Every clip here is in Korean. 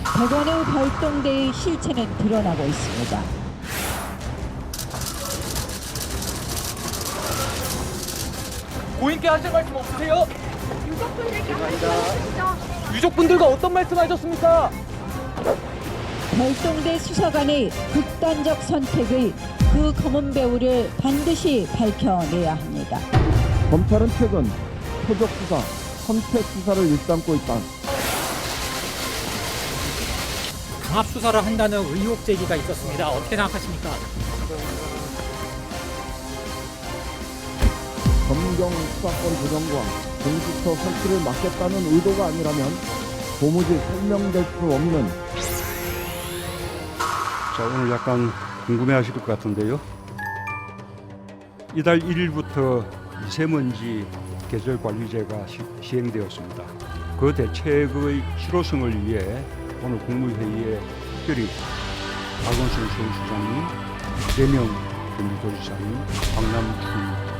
백원의 별동대의 실체는 드러나고 있습니다. 고인께 하실 말씀 없으세요? 유족분들께 하시죠. 유족분들과 어떤 말씀하셨습니까? 별동대 수사관의 극단적 선택의 그 검은 배후를 반드시 밝혀내야 합니다. 검찰은 최근 표적 수사, 선택 수사를 일삼고 있다. 강압 수사를 한다는 의혹 제기가 있었습니다. 어떻게 생각하십니까? 검경 수사권 조정과 공수처 설치를 막겠다는 의도가 아니라면 도무지 설명될 수 없는. 자, 오늘 약간 궁금해하실 것 같은데요. 이달 1일부터 미세먼지 계절관리제가 시행되었습니다. 그 대책의 실효성을 위해 오늘 국무회의에 특별히 박원순 서울시장님, 이재명 경기도지사님, 박남춘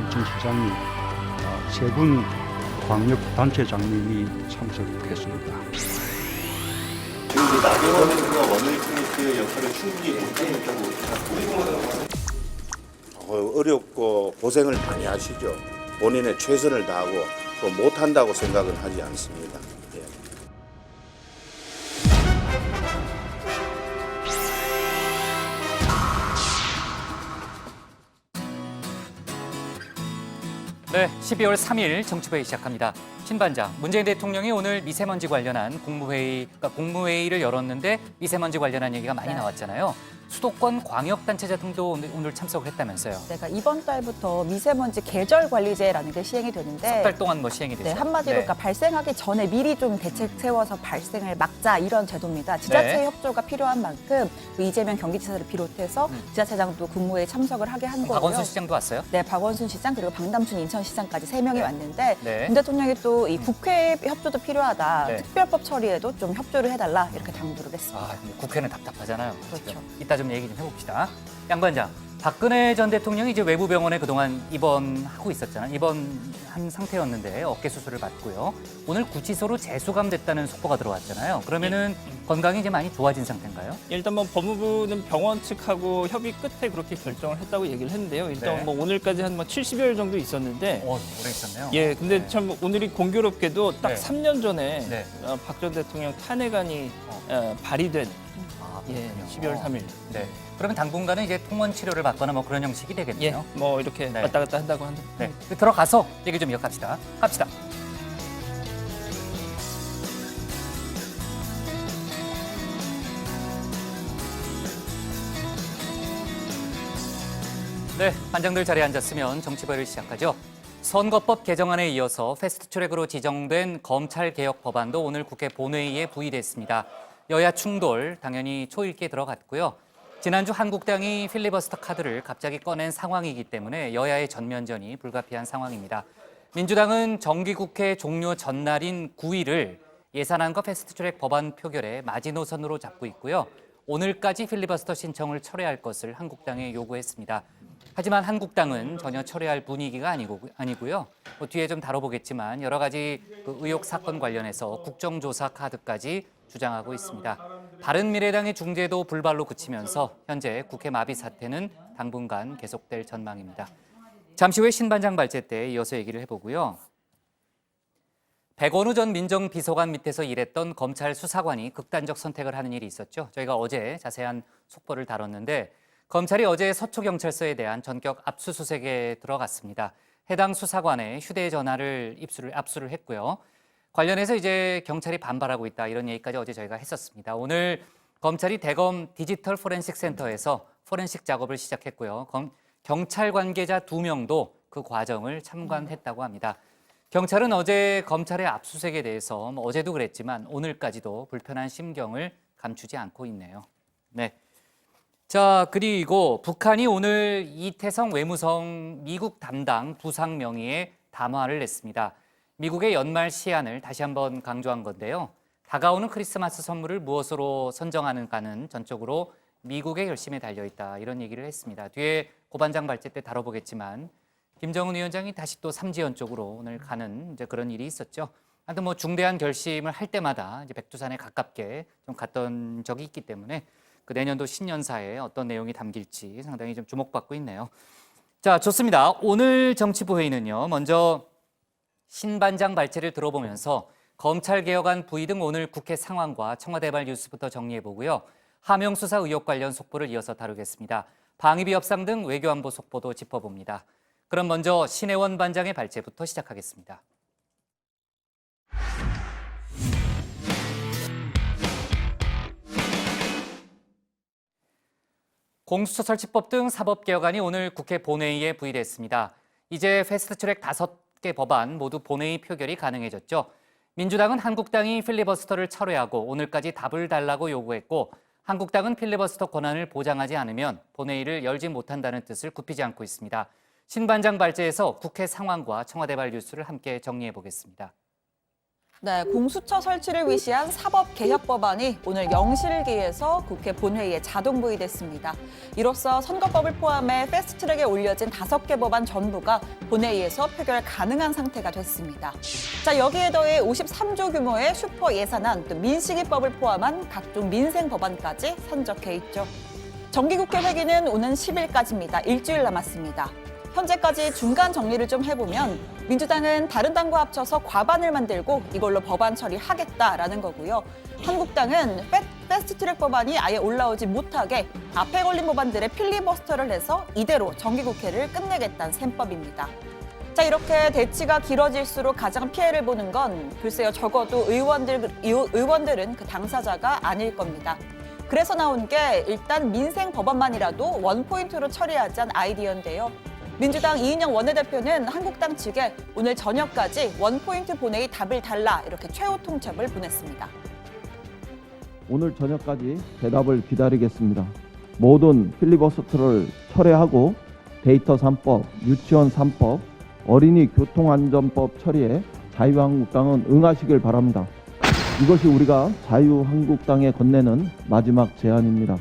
인천시장님, 세 분 광역단체장님이 참석했습니다. 지금 나경원 의원과 원내대표의 역할을 충분히 못하고 있다고 생각합니다. 어렵고 고생을 많이 하시죠. 본인의 최선을 다하고 또 못한다고 생각은 하지 않습니다. 예. 네, 12월 3일 정치회의 시작합니다. 신반장, 문재인 대통령이 오늘 미세먼지 관련한 공무회의를 열었는데 미세먼지 관련한 얘기가 많이 나왔잖아요. 수도권 광역단체장 등도 오늘 참석을 했다면서요. 그러니까 이번 달부터 미세먼지 계절관리제라는 게 시행이 되는데 석 달 동안 시행이 됐어요. 네, 한마디로 그러니까 발생하기 전에 미리 좀 대책 세워서 발생을 막자 이런 제도입니다. 지자체의 네. 협조가 필요한 만큼 그 이재명 경기지사를 비롯해서 지자체장도 국무회의에 참석을 하게 한 거고요. 박원순 시장도 왔어요? 네, 박원순 시장 그리고 박남춘 인천시장까지 3명이 왔는데 네. 윤 대통령이 또 이 국회 협조도 필요하다. 네. 특별법 처리에도 좀 협조를 해달라 이렇게 당부를 했습니다. 아, 근데 국회는 답답하잖아요. 그렇죠. 지금. 이따 좀 얘기 좀 해봅시다. 양 반장, 박근혜 전 대통령이 이제 외부병원에 그동안 입원하고 있었잖아요. 입원한 상태였는데 어깨 수술을 받고요. 오늘 구치소로 재수감됐다는 속보가 들어왔잖아요. 그러면은 건강이 이제 많이 좋아진 상태인가요? 일단 법무부는 병원 측하고 협의 끝에 그렇게 결정을 했다고 얘기를 했는데요. 일단 네. 오늘까지 한 70여일 정도 있었는데 오래 있었네요. 예, 근데 참 오늘이 공교롭게도 딱 네. 3년 전에 네. 박 전 대통령 탄핵안이 발의된 예, 그렇군요. 12월 3일. 네. 그러면 당분간은 이제 통원 치료를 받거나 그런 형식이 예, 되겠네요. 이렇게 네. 왔다 갔다 한다고 한다. 네. 들어가서 얘기 좀 이어갑시다. 갑시다. 네, 반장들 자리에 앉았으면 정치발을 시작하죠. 선거법 개정안에 이어서 패스트트랙으로 지정된 검찰개혁 법안도 오늘 국회 본회의에 부의됐습니다. 여야 충돌 당연히 초읽기에 들어갔고요. 지난주 한국당이 필리버스터 카드를 갑자기 꺼낸 상황이기 때문에 여야의 전면전이 불가피한 상황입니다. 민주당은 정기국회 종료 전날인 9일을 예산안과 패스트트랙 법안 표결의 마지노선으로 잡고 있고요. 오늘까지 필리버스터 신청을 철회할 것을 한국당에 요구했습니다. 하지만 한국당은 전혀 철회할 분위기가 아니고요. 뒤에 좀 다뤄보겠지만 여러 가지 의혹 사건 관련해서 국정조사 카드까지 주장하고 있습니다. 바른미래당의 중재도 불발로 그치면서 현재 국회 마비 사태는 당분간 계속될 전망입니다. 잠시 후에 신반장 발제 때 이어서 얘기를 해보고요. 백원우 전 민정비서관 밑에서 일했던 검찰 수사관이 극단적 선택을 하는 일이 있었죠. 저희가 어제 자세한 속보를 다뤘는데 검찰이 어제 서초경찰서에 대한 전격 압수수색에 들어갔습니다. 해당 수사관의 휴대전화를 압수를 했고요. 관련해서 이제 경찰이 반발하고 있다 이런 얘기까지 어제 저희가 했었습니다. 오늘 검찰이 대검 디지털 포렌식 센터에서 포렌식 작업을 시작했고요. 경찰 관계자 2명도 그 과정을 참관했다고 합니다. 경찰은 어제 검찰의 압수수색에 대해서 어제도 그랬지만 오늘까지도 불편한 심경을 감추지 않고 있네요. 네. 자, 그리고 북한이 오늘 이태성 외무성 미국 담당 부상 명의의 담화를 냈습니다. 미국의 연말 시한을 다시 한번 강조한 건데요. 다가오는 크리스마스 선물을 무엇으로 선정하는가는 전적으로 미국의 결심에 달려있다 이런 얘기를 했습니다. 뒤에 고반장 발제 때 다뤄보겠지만 김정은 위원장이 다시 또 삼지연 쪽으로 오늘 가는 이제 그런 일이 있었죠. 하여튼 뭐 중대한 결심을 할 때마다 이제 백두산에 가깝게 좀 갔던 적이 있기 때문에 그 내년도 신년사에 어떤 내용이 담길지 상당히 좀 주목받고 있네요. 자, 좋습니다. 오늘 정치부회의는요. 먼저 신반장 발제를 들어보면서 검찰개혁안 부의 등 오늘 국회 상황과 청와대발 뉴스부터 정리해보고요. 하명수사 의혹 관련 속보를 이어서 다루겠습니다. 방위비 협상 등 외교안보 속보도 짚어봅니다. 그럼 먼저 신혜원 반장의 발제부터 시작하겠습니다. 공수처 설치법 등 사법개혁안이 오늘 국회 본회의에 부의됐습니다. 이제 패스트트랙 5개 법안 모두 본회의 표결이 가능해졌죠. 민주당은 한국당이 필리버스터를 철회하고 오늘까지 답을 달라고 요구했고 한국당은 필리버스터 권한을 보장하지 않으면 본회의를 열지 못한다는 뜻을 굽히지 않고 있습니다. 신반장 발제에서 국회 상황과 청와대발 뉴스를 함께 정리해 보겠습니다. 네, 공수처 설치를 위시한 사법개혁법안이 오늘 영실기에서 국회 본회의에 자동 부의됐습니다. 이로써 선거법을 포함해 패스트트랙에 올려진 5개 법안 전부가 본회의에서 표결 가능한 상태가 됐습니다. 자, 여기에 더해 53조 규모의 슈퍼 예산안, 또 민식이법을 포함한 각종 민생 법안까지 산적해 있죠. 정기국회 회기는 오는 10일까지입니다. 일주일 남았습니다. 현재까지 중간 정리를 좀 해보면 민주당은 다른 당과 합쳐서 과반을 만들고 이걸로 법안 처리하겠다라는 거고요. 한국당은 패스트트랙 법안이 아예 올라오지 못하게 앞에 걸린 법안들의 필리버스터를 해서 이대로 정기국회를 끝내겠다는 셈법입니다. 자, 이렇게 대치가 길어질수록 가장 피해를 보는 건 글쎄요, 적어도 의원들은 그 당사자가 아닐 겁니다. 그래서 나온 게 일단 민생 법안만이라도 원포인트로 처리하자는 아이디어인데요. 민주당 이인영 원내대표는 한국당 측에 오늘 저녁까지 원포인트 본회의 답을 달라 이렇게 최후 통첩을 보냈습니다. 오늘 저녁까지 대답을 기다리겠습니다. 모든 필리버스터를 철회하고 데이터 3법, 유치원 3법, 어린이 교통안전법 처리에 자유한국당은 응하시길 바랍니다. 이것이 우리가 자유한국당에 건네는 마지막 제안입니다.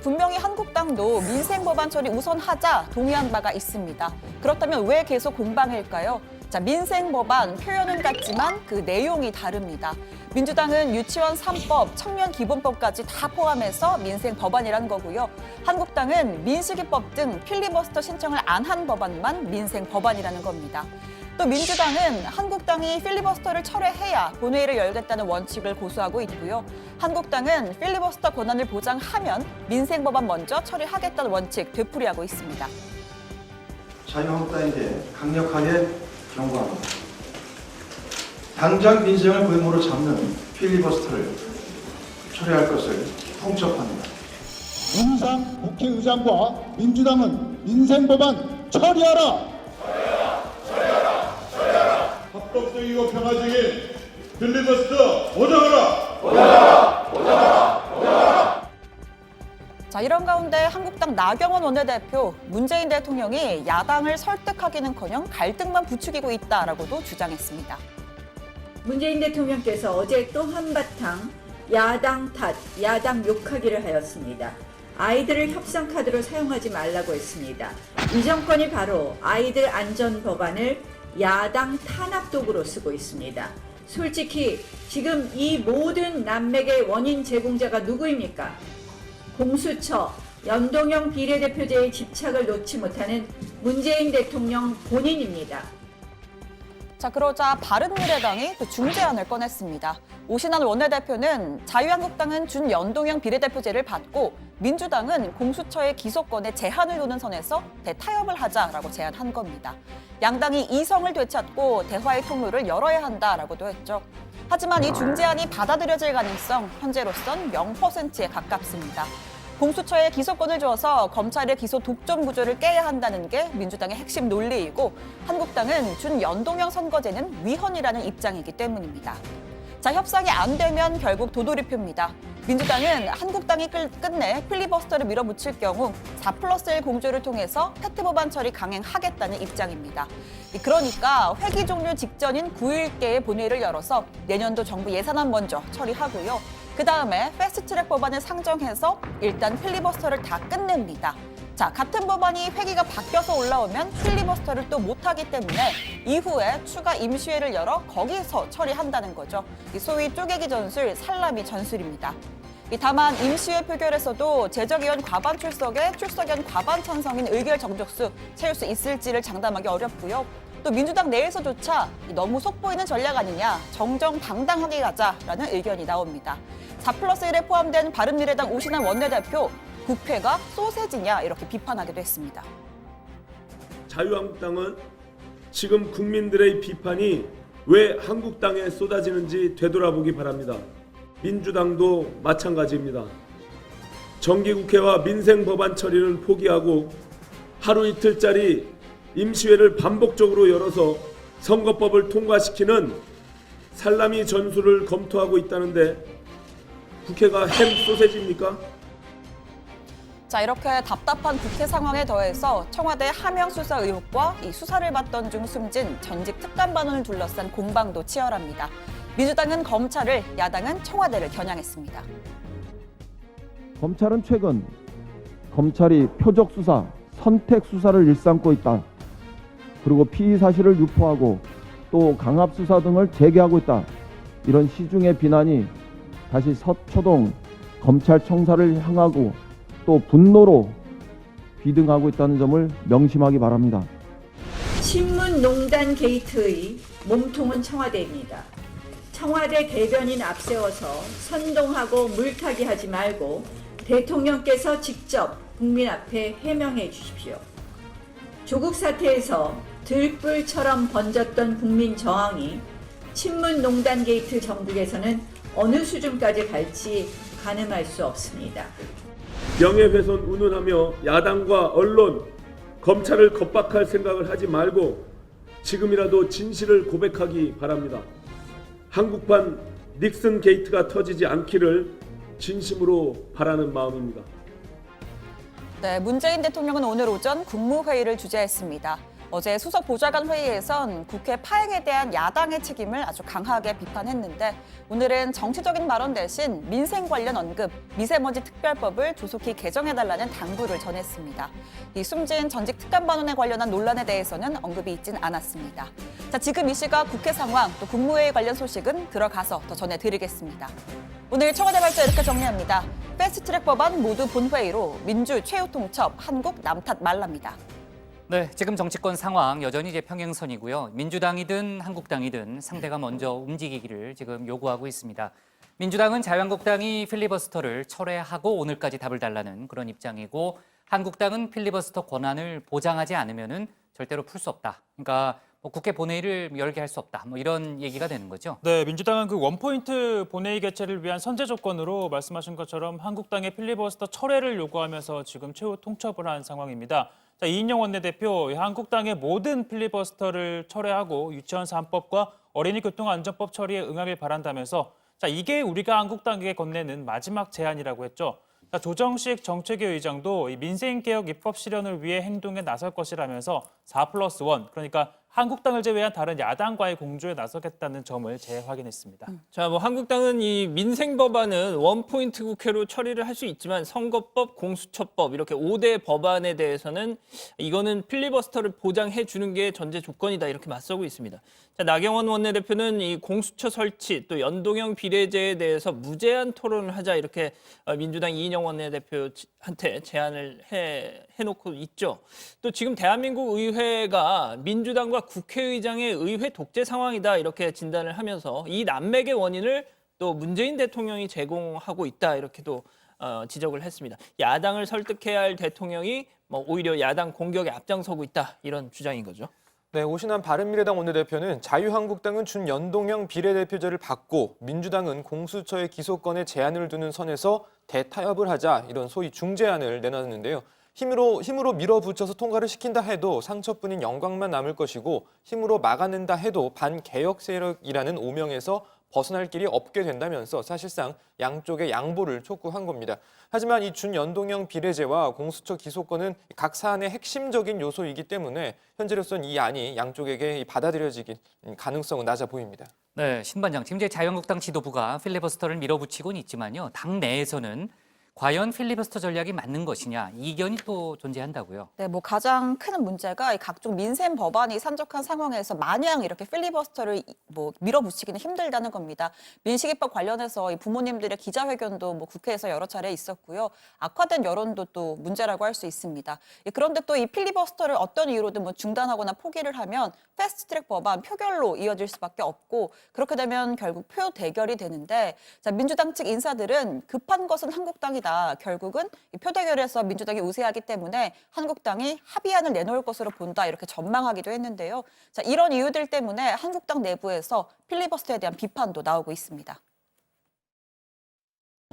분명히 한국당도 민생 법안 처리 우선하자 동의한 바가 있습니다. 그렇다면 왜 계속 공방일까요? 자, 민생 법안 표현은 같지만 그 내용이 다릅니다. 민주당은 유치원 3법, 청년 기본법까지 다 포함해서 민생 법안이라는 거고요. 한국당은 민식이법 등 필리버스터 신청을 안 한 법안만 민생 법안이라는 겁니다. 또 민주당은 한국당이 필리버스터를 철회해야 본회의를 열겠다는 원칙을 고수하고 있고요. 한국당은 필리버스터 권한을 보장하면 민생 법안 먼저 처리하겠다는 원칙 되풀이하고 있습니다. 자유한국당에게 강력하게 경고합니다. 당장 민생을 골무로 잡는 필리버스터를 철회할 것을 통첩합니다. 윤상 국회의장과 민주당은 민생 법안 처리하라! 합법적이고 평화적인 필리버스터 보장하라! 자, 이런 가운데 한국당 나경원 원내대표, 문재인 대통령이 야당을 설득하기는커녕 갈등만 부추기고 있다라고도 주장했습니다. 문재인 대통령께서 어제 또 한바탕 야당 탓, 야당 욕하기를 하였습니다. 아이들을 협상 카드로 사용하지 말라고 했습니다. 이 정권이 바로 아이들 안전 법안을 야당 탄압 도구로 쓰고 있습니다. 솔직히 지금 이 모든 난맥의 원인 제공자가 누구입니까? 공수처, 연동형 비례대표제의 집착을 놓지 못하는 문재인 대통령 본인입니다. 자, 그러자 바른미래당이 또 중재안을 꺼냈습니다. 오신환 원내대표는 자유한국당은 준연동형 비례대표제를 받고 민주당은 공수처의 기소권에 제한을 두는 선에서 대타협을 하자라고 제안한 겁니다. 양당이 이성을 되찾고 대화의 통로를 열어야 한다라고도 했죠. 하지만 이 중재안이 받아들여질 가능성 현재로선 0%에 가깝습니다. 공수처에 기소권을 줘서 검찰의 기소 독점 구조를 깨야 한다는 게 민주당의 핵심 논리이고 한국당은 준연동형 선거제는 위헌이라는 입장이기 때문입니다. 자, 협상이 안 되면 결국 도돌이표입니다. 민주당은 한국당이 끝내 필리버스터를 밀어붙일 경우 4+1 공조를 통해서 팩트 법안 처리 강행하겠다는 입장입니다. 그러니까 회기 종료 직전인 9일께의 본회의를 열어서 내년도 정부 예산안 먼저 처리하고요. 그 다음에 패스트트랙 법안을 상정해서 일단 필리버스터를 다 끝냅니다. 자, 같은 법안이 회기가 바뀌어서 올라오면 필리버스터를 또 못하기 때문에 이후에 추가 임시회를 열어 거기서 처리한다는 거죠. 이 소위 쪼개기 전술, 살라미 전술입니다. 다만 임시회 표결에서도 제적위원 과반 출석에 출석위원 과반 찬성인 의결 정족수 채울 수 있을지를 장담하기 어렵고요. 또 민주당 내에서조차 너무 속보이는 전략 아니냐, 정정당당하게 가자라는 의견이 나옵니다. 4+1에 포함된 바른미래당 오신환 원내대표, 국회가 소세지냐 이렇게 비판하기도 했습니다. 자유한국당은 지금 국민들의 비판이 왜 한국당에 쏟아지는지 되돌아보기 바랍니다. 민주당도 마찬가지입니다. 정기국회와 민생법안 처리를 포기하고 하루 이틀짜리 임시회를 반복적으로 열어서 선거법을 통과시키는 살라미 전술을 검토하고 있다는데 국회가 햄 소세지입니까? 자, 이렇게 답답한 국회 상황에 더해서 청와대 하명 수사 의혹과 이 수사를 받던 중 숨진 전직 특감반원을 둘러싼 공방도 치열합니다. 민주당은 검찰을, 야당은 청와대를 겨냥했습니다. 검찰은 최근 검찰이 표적 수사, 선택 수사를 일삼고 있다. 그리고 피의 사실을 유포하고 또 강압 수사 등을 재개하고 있다. 이런 시중의 비난이 다시 서초동 검찰청사를 향하고 또 분노로 비등하고 있다는 점을 명심하기 바랍니다. 신문농단 게이트의 몸통은 청와대입니다. 청와대 대변인 앞세워서 선동하고 물타기 하지 말고 대통령께서 직접 국민 앞에 해명해 주십시오. 조국 사태에서 들불처럼 번졌던 국민 저항이 친문농단 게이트 정국에서는 어느 수준까지 갈지 가늠할 수 없습니다. 명예훼손 운운하며 야당과 언론, 검찰을 겁박할 생각을 하지 말고 지금이라도 진실을 고백하기 바랍니다. 한국판 닉슨 게이트가 터지지 않기를 진심으로 바라는 마음입니다. 네, 문재인 대통령은 오늘 오전 국무회의를 주재했습니다. 어제 수석 보좌관 회의에선 국회 파행에 대한 야당의 책임을 아주 강하게 비판했는데 오늘은 정치적인 발언 대신 민생 관련 언급, 미세먼지 특별법을 조속히 개정해달라는 당부를 전했습니다. 이 숨진 전직 특감반원에 관련한 논란에 대해서는 언급이 있진 않았습니다. 자, 지금 이 시각 국회 상황, 또 국무회의 관련 소식은 들어가서 더 전해드리겠습니다. 오늘 청와대 발표 이렇게 정리합니다. 패스트트랙 법안 모두 본회의로 민주 최후 통첩, 한국 남탓 말랍니다. 네, 지금 정치권 상황 여전히 이제 평행선이고요. 민주당이든 한국당이든 상대가 먼저 움직이기를 지금 요구하고 있습니다. 민주당은 자유한국당이 필리버스터를 철회하고 오늘까지 답을 달라는 그런 입장이고, 한국당은 필리버스터 권한을 보장하지 않으면은 절대로 풀 수 없다. 그러니까 국회 본회의를 열게 할 수 없다. 이런 얘기가 되는 거죠. 네, 민주당은 그 원포인트 본회의 개최를 위한 선제 조건으로 말씀하신 것처럼 한국당의 필리버스터 철회를 요구하면서 지금 최후 통첩을 한 상황입니다. 자, 이인영 원내대표, 한국당의 모든 필리버스터를 철회하고 유치원 3법과 어린이 교통안전법 처리에 응하길 바란다면서 자, 이게 우리가 한국당에게 건네는 마지막 제안이라고 했죠. 자, 조정식 정책위 의장도 이 민생개혁 입법 실현을 위해 행동에 나설 것이라면서 4+1, 그러니까 한국당을 제외한 다른 야당과의 공조에 나서겠다는 점을 재확인했습니다. 자, 한국당은 이 민생 법안은 원포인트 국회로 처리를 할 수 있지만 선거법, 공수처법 이렇게 5대 법안에 대해서는 이거는 필리버스터를 보장해 주는 게 전제 조건이다 이렇게 맞서고 있습니다. 자, 나경원 원내대표는 이 공수처 설치 또 연동형 비례제에 대해서 무제한 토론을 하자 이렇게 민주당 이인영 원내대표한테 제안을 해놓고 있죠. 또 지금 대한민국 의회가 민주당과 국회의장의 의회 독재 상황이다 이렇게 진단을 하면서 이 난맥의 원인을 또 문재인 대통령이 제공하고 있다 이렇게도 지적을 했습니다. 야당을 설득해야 할 대통령이 오히려 야당 공격에 앞장서고 있다 이런 주장인 거죠. 네, 오신환 바른미래당 원내대표는 자유한국당은 준연동형 비례대표제를 받고 민주당은 공수처의 기소권에 제한을 두는 선에서 대타협을 하자 이런 소위 중재안을 내놨는데요. 힘으로 밀어붙여서 통과를 시킨다 해도 상처뿐인 영광만 남을 것이고 힘으로 막아낸다 해도 반개혁 세력이라는 오명에서 벗어날 길이 없게 된다면서 사실상 양쪽의 양보를 촉구한 겁니다. 하지만 이 준연동형 비례제와 공수처 기소권은 각 사안의 핵심적인 요소이기 때문에 현재로서는 이 안이 양쪽에게 받아들여지길 가능성은 낮아 보입니다. 네, 신반장, 지금 이제 자유한국당 지도부가 필리버스터를 밀어붙이고는 있지만요. 당 내에서는 과연 필리버스터 전략이 맞는 것이냐 이견이 또 존재한다고요. 네, 뭐 가장 큰 문제가 이 각종 민생 법안이 산적한 상황에서 마냥 이렇게 필리버스터를 뭐 밀어붙이기는 힘들다는 겁니다. 민식이법 관련해서 이 부모님들의 기자회견도 뭐 국회에서 여러 차례 있었고요. 악화된 여론도 또 문제라고 할 수 있습니다. 그런데 또 이 필리버스터를 어떤 이유로든 뭐 중단하거나 포기를 하면 패스트트랙 법안 표결로 이어질 수밖에 없고 그렇게 되면 결국 표 대결이 되는데 자, 민주당 측 인사들은 급한 것은 한국당이다. 결국은 이 표대결에서 민주당이 우세하기 때문에 한국당이 합의안을 내놓을 것으로 본다 이렇게 전망하기도 했는데요. 자, 이런 이유들 때문에 한국당 내부에서 필리버스터에 대한 비판도 나오고 있습니다.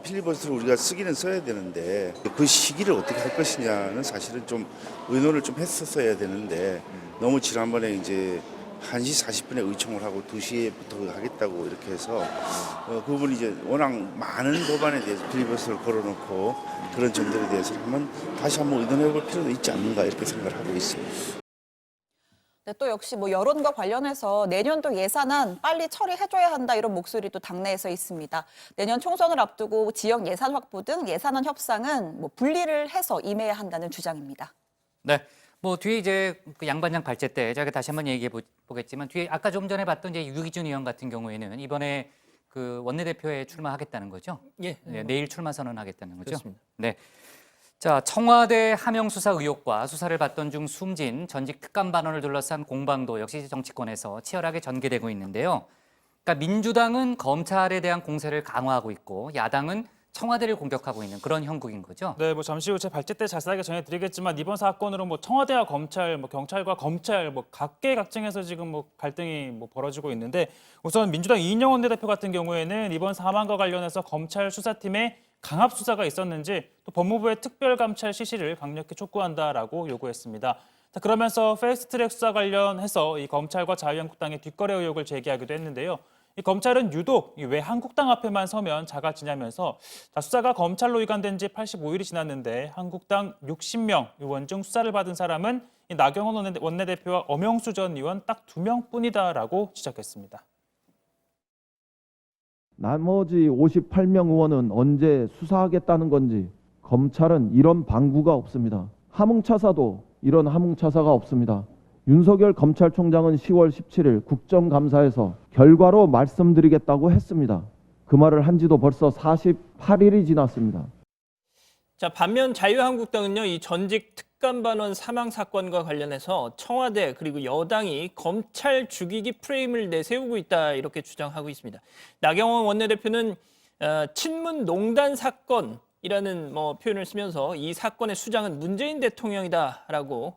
필리버스터를 우리가 쓰기는 써야 되는데 그 시기를 어떻게 할 것이냐는 사실은 좀 의논을 좀 했었어야 되는데 너무 지난번에 이제 1시 40분에 의총을 하고 2시부터 하겠다고 이렇게 해서 그 부분이 이제 워낙 많은 법안에 대해서 필리버스터를 걸어놓고 그런 점들에 대해서 다시 한번 의논해 볼 필요도 있지 않는가 이렇게 생각을 하고 있습니다. 네, 또 역시 뭐 여론과 관련해서 내년도 예산안 빨리 처리해줘야 한다 이런 목소리도 당내에서 있습니다. 내년 총선을 앞두고 지역 예산 확보 등 예산안 협상은 뭐 분리를 해서 임해야 한다는 주장입니다. 네. 뭐 뒤에 이제 그 양반장 발제 때 저희가 다시 한번 얘기해 보겠지만 뒤에 아까 좀 전에 봤던 이제 유기준 의원 같은 경우에는 이번에 그 원내대표에 출마하겠다는 거죠. 예. 네, 내일 출마 선언하겠다는 거죠. 그렇습니다. 네. 자, 청와대 하명 수사 의혹과 수사를 받던 중 숨진 전직 특감 반원을 둘러싼 공방도 역시 정치권에서 치열하게 전개되고 있는데요. 그러니까 민주당은 검찰에 대한 공세를 강화하고 있고 야당은 청와대를 공격하고 있는 그런 형국인 거죠. 네, 뭐 잠시 후 제 발제 때 자세하게 전해드리겠지만 이번 사건으로 뭐 청와대와 검찰, 뭐 경찰과 검찰, 뭐 각계각층에서 지금 뭐 갈등이 뭐 벌어지고 있는데 우선 민주당 이인영 원내대표 같은 경우에는 이번 사망과 관련해서 검찰 수사팀에 강압 수사가 있었는지 또 법무부의 특별 감찰 실시를 강력히 촉구한다라고 요구했습니다. 자, 그러면서 패스트트랙 수사 관련해서 이 검찰과 자유한국당의 뒷거래 의혹을 제기하기도 했는데요. 이 검찰은 유독 왜 한국당 앞에만 서면 작아지냐면서 수사가 검찰로 이관된 지 85일이 지났는데 한국당 60명 의원 중 수사를 받은 사람은 이 나경원 원내대표와 엄영수 전 의원 딱 2명뿐이다라고 지적했습니다. 나머지 58명 의원은 언제 수사하겠다는 건지 검찰은 이런 방구가 없습니다. 함흥차사도 이런 함흥차사가 없습니다. 윤석열 검찰총장은 10월 17일 국정감사에서 결과로 말씀드리겠다고 했습니다. 그 말을 한 지도 벌써 48일이 지났습니다. 자, 반면 자유한국당은요, 이 전직 특감반원 사망 사건과 관련해서 청와대 그리고 여당이 검찰 죽이기 프레임을 내세우고 있다 이렇게 주장하고 있습니다. 나경원 원내대표는 친문 농단 사건이라는 표현을 쓰면서 이 사건의 수장은 문재인 대통령이다라고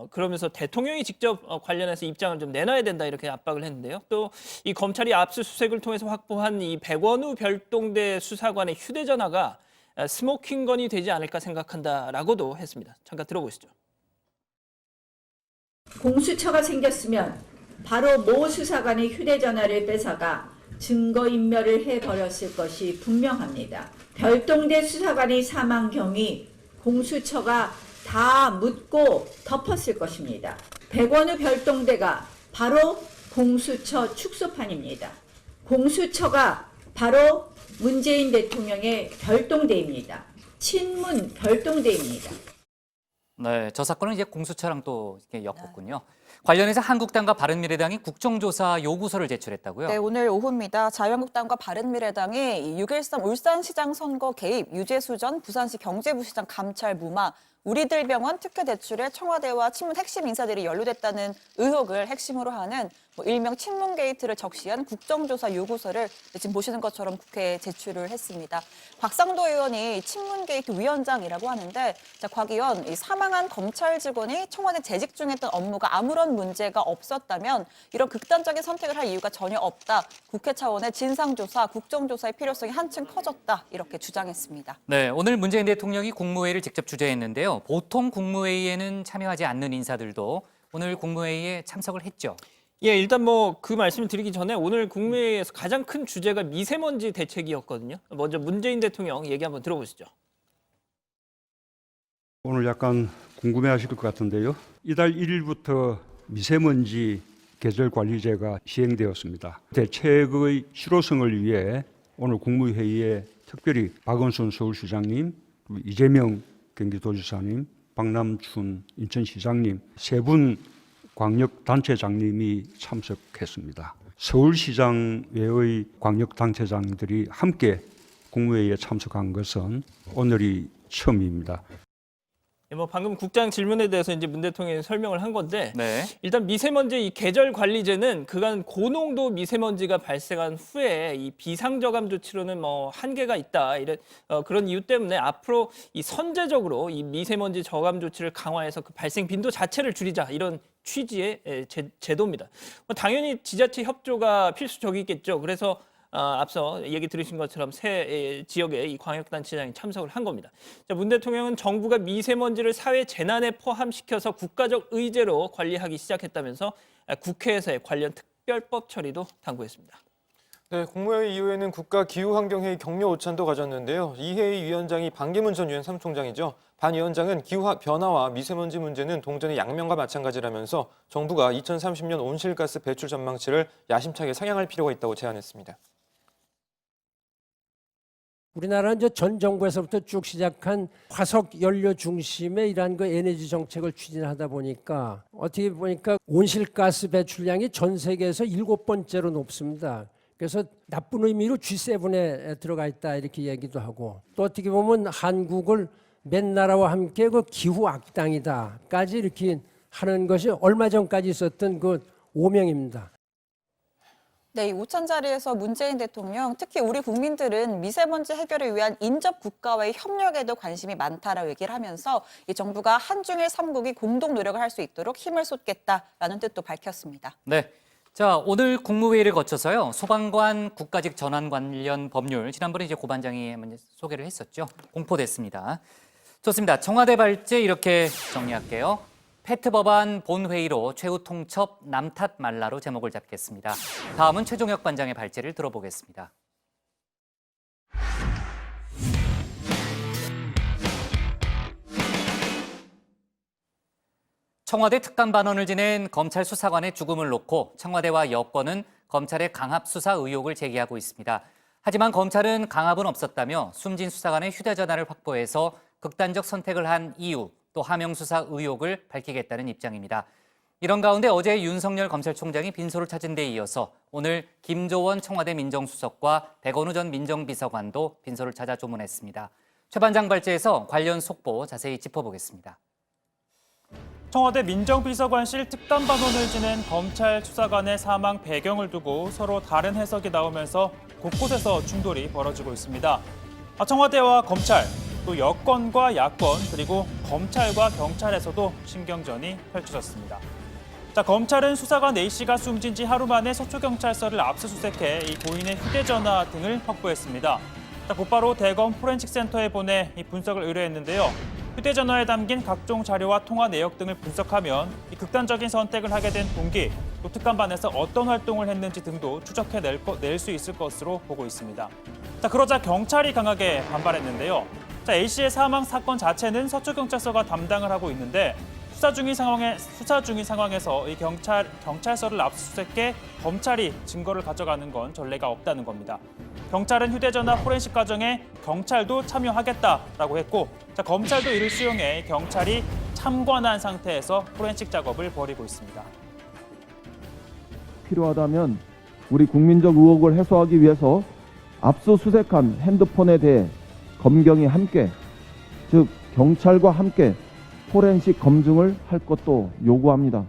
그러면서 대통령이 직접 관련해서 입장을 좀 내놔야 된다 이렇게 압박을 했는데요. 또 이 검찰이 압수수색을 통해서 확보한 이 백원우 별동대 수사관의 휴대전화가 스모킹건이 되지 않을까 생각한다라고도 했습니다. 잠깐 들어보시죠. 공수처가 생겼으면 바로 모 수사관의 휴대전화를 뺏어가 증거인멸을 해버렸을 것이 분명합니다. 별동대 수사관의 사망 경위 공수처가 다 묻고 덮었을 것입니다. 백원우 별동대가 바로 공수처 축소판입니다. 공수처가 바로 문재인 대통령의 별동대입니다. 친문 별동대입니다. 네, 저 사건은 이제 공수처랑 또 이렇게 엮었군요. 관련해서 한국당과 바른미래당이 국정조사 요구서를 제출했다고요? 네, 오늘 오후입니다. 자유한국당과 바른미래당이 6.13 울산시장 선거 개입, 유재수 전 부산시 경제부시장 감찰 무마, 우리들 병원 특혜 대출에 청와대와 친문 핵심 인사들이 연루됐다는 의혹을 핵심으로 하는 일명 친문 게이트를 적시한 국정조사 요구서를 지금 보시는 것처럼 국회에 제출을 했습니다. 곽상도 의원이 친문 게이트 위원장이라고 하는데 곽 의원, 이 사망한 검찰 직원이 청와대 재직 중에 했던 업무가 아무런 문제가 없었다면 이런 극단적인 선택을 할 이유가 전혀 없다. 국회 차원의 진상조사, 국정조사의 필요성이 한층 커졌다. 이렇게 주장했습니다. 네, 오늘 문재인 대통령이 국무회의를 직접 주재했는데요. 보통 국무회의에는 참여하지 않는 인사들도 오늘 국무회의에 참석을 했죠. 예, 일단 그 말씀을 드리기 전에 오늘 국무회의에서 가장 큰 주제가 미세먼지 대책이었거든요. 먼저 문재인 대통령 얘기 한번 들어보시죠. 오늘 약간 궁금해하실 것 같은데요. 이달 1일부터 미세먼지 계절관리제가 시행되었습니다. 대책의 실효성을 위해 오늘 국무회의에 특별히 박원순 서울시장님, 그리고 이재명 경기도지사님, 박남춘 인천시장님 세 분 광역단체장님이 참석했습니다. 서울시장 외의 광역단체장들이 함께 국무회의에 참석한 것은 오늘이 처음입니다. 뭐 방금 국장 질문에 대해서 이제 문 대통령이 설명을 한 건데 네. 일단 미세먼지 이 계절 관리제는 그간 고농도 미세먼지가 발생한 후에 이 비상저감 조치로는 뭐 한계가 있다 이런 그런 이유 때문에 앞으로 이 선제적으로 이 미세먼지 저감 조치를 강화해서 그 발생 빈도 자체를 줄이자 이런 취지의 제도입니다. 당연히 지자체 협조가 필수적이겠죠. 그래서 앞서 얘기 들으신 것처럼 새 지역에 이 광역단체장이 참석을 한 겁니다. 자, 문 대통령은 정부가 미세먼지를 사회 재난에 포함시켜서 국가적 의제로 관리하기 시작했다면서 국회에서의 관련 특별법 처리도 당부했습니다. 네, 국무회의 이후에는 국가기후환경회의 격려 오찬도 가졌는데요. 이 회의 위원장이 반기문 전 유엔 사무총장이죠. 반 위원장은 기후 변화와 미세먼지 문제는 동전의 양면과 마찬가지라면서 정부가 2030년 온실가스 배출 전망치를 야심차게 상향할 필요가 있다고 제안했습니다. 우리나라는 이제 전 정부에서부터 쭉 시작한 화석 연료 중심의 이러한 그 에너지 정책을 추진하다 보니까 어떻게 보니까 온실가스 배출량이 전 세계에서 7번째로 높습니다. 그래서 나쁜 의미로 G7에 들어가 있다 이렇게 얘기도 하고 또 어떻게 보면 한국을 맨 나라와 함께 그 기후 악당이다까지 이렇게 하는 것이 얼마 전까지 있었던 그 오명입니다. 네, 이 오찬 자리에서 문재인 대통령, 특히 우리 국민들은 미세먼지 해결을 위한 인접 국가와의 협력에도 관심이 많다라고 얘기를 하면서 이 정부가 한중일 3국이 공동 노력을 할 수 있도록 힘을 쏟겠다라는 뜻도 밝혔습니다. 네. 자, 오늘 국무회의를 거쳐서요. 소방관 국가직 전환 관련 법률 지난번에 이제 고반장이 소개를 했었죠. 공포됐습니다. 좋습니다. 청와대 발제 이렇게 정리할게요. 페트 법안 본회의로 최후 통첩 남탓 말라로 제목을 잡겠습니다. 다음은 최종혁 관장의 발제를 들어보겠습니다. 청와대 특감 반원을 지낸 검찰 수사관의 죽음을 놓고 청와대와 여권은 검찰의 강압 수사 의혹을 제기하고 있습니다. 하지만 검찰은 강압은 없었다며 숨진 수사관의 휴대전화를 확보해서 극단적 선택을 한 이유, 또 하명 수사 의혹을 밝히겠다는 입장입니다. 이런 가운데 어제 윤석열 검찰총장이 빈소를 찾은 데 이어서 오늘 김조원 청와대 민정수석과 백원우 전 민정비서관도 빈소를 찾아 조문했습니다. 최 반장 발제에서 관련 속보 자세히 짚어보겠습니다. 청와대 민정비서관실 특감반원을 지낸 검찰 수사관의 사망 배경을 두고 서로 다른 해석이 나오면서 곳곳에서 충돌이 벌어지고 있습니다. 청와대와 검찰, 또 여권과 야권, 그리고 검찰과 경찰에서도 신경전이 펼쳐졌습니다. 자, 검찰은 수사관 A씨가 숨진 지 하루 만에 서초경찰서를 압수수색해 이 고인의 휴대전화 등을 확보했습니다. 자, 곧바로 대검 포렌식센터에 보내 이 분석을 의뢰했는데요. 휴대전화에 담긴 각종 자료와 통화 내역 등을 분석하면 이 극단적인 선택을 하게 된 동기, 또 특감반에서 어떤 활동을 했는지 등도 추적해낼 수 있을 것으로 보고 있습니다. 자, 그러자 경찰이 강하게 반발했는데요. 자, A씨의 사망 사건 자체는 서초경찰서가 담당을 하고 있는데 수사 중인 상황에서 이 경찰서를 압수수색해 검찰이 증거를 가져가는 건 전례가 없다는 겁니다. 경찰은 휴대전화 포렌식 과정에 경찰도 참여하겠다라고 했고, 자, 검찰도 이를 수용해 경찰이 참관한 상태에서 포렌식 작업을 벌이고 있습니다. 필요하다면 우리 국민적 의혹을 해소하기 위해서 압수수색한 핸드폰에 대해 검경이 함께, 즉 경찰과 함께 포렌식 검증을 할 것도 요구합니다.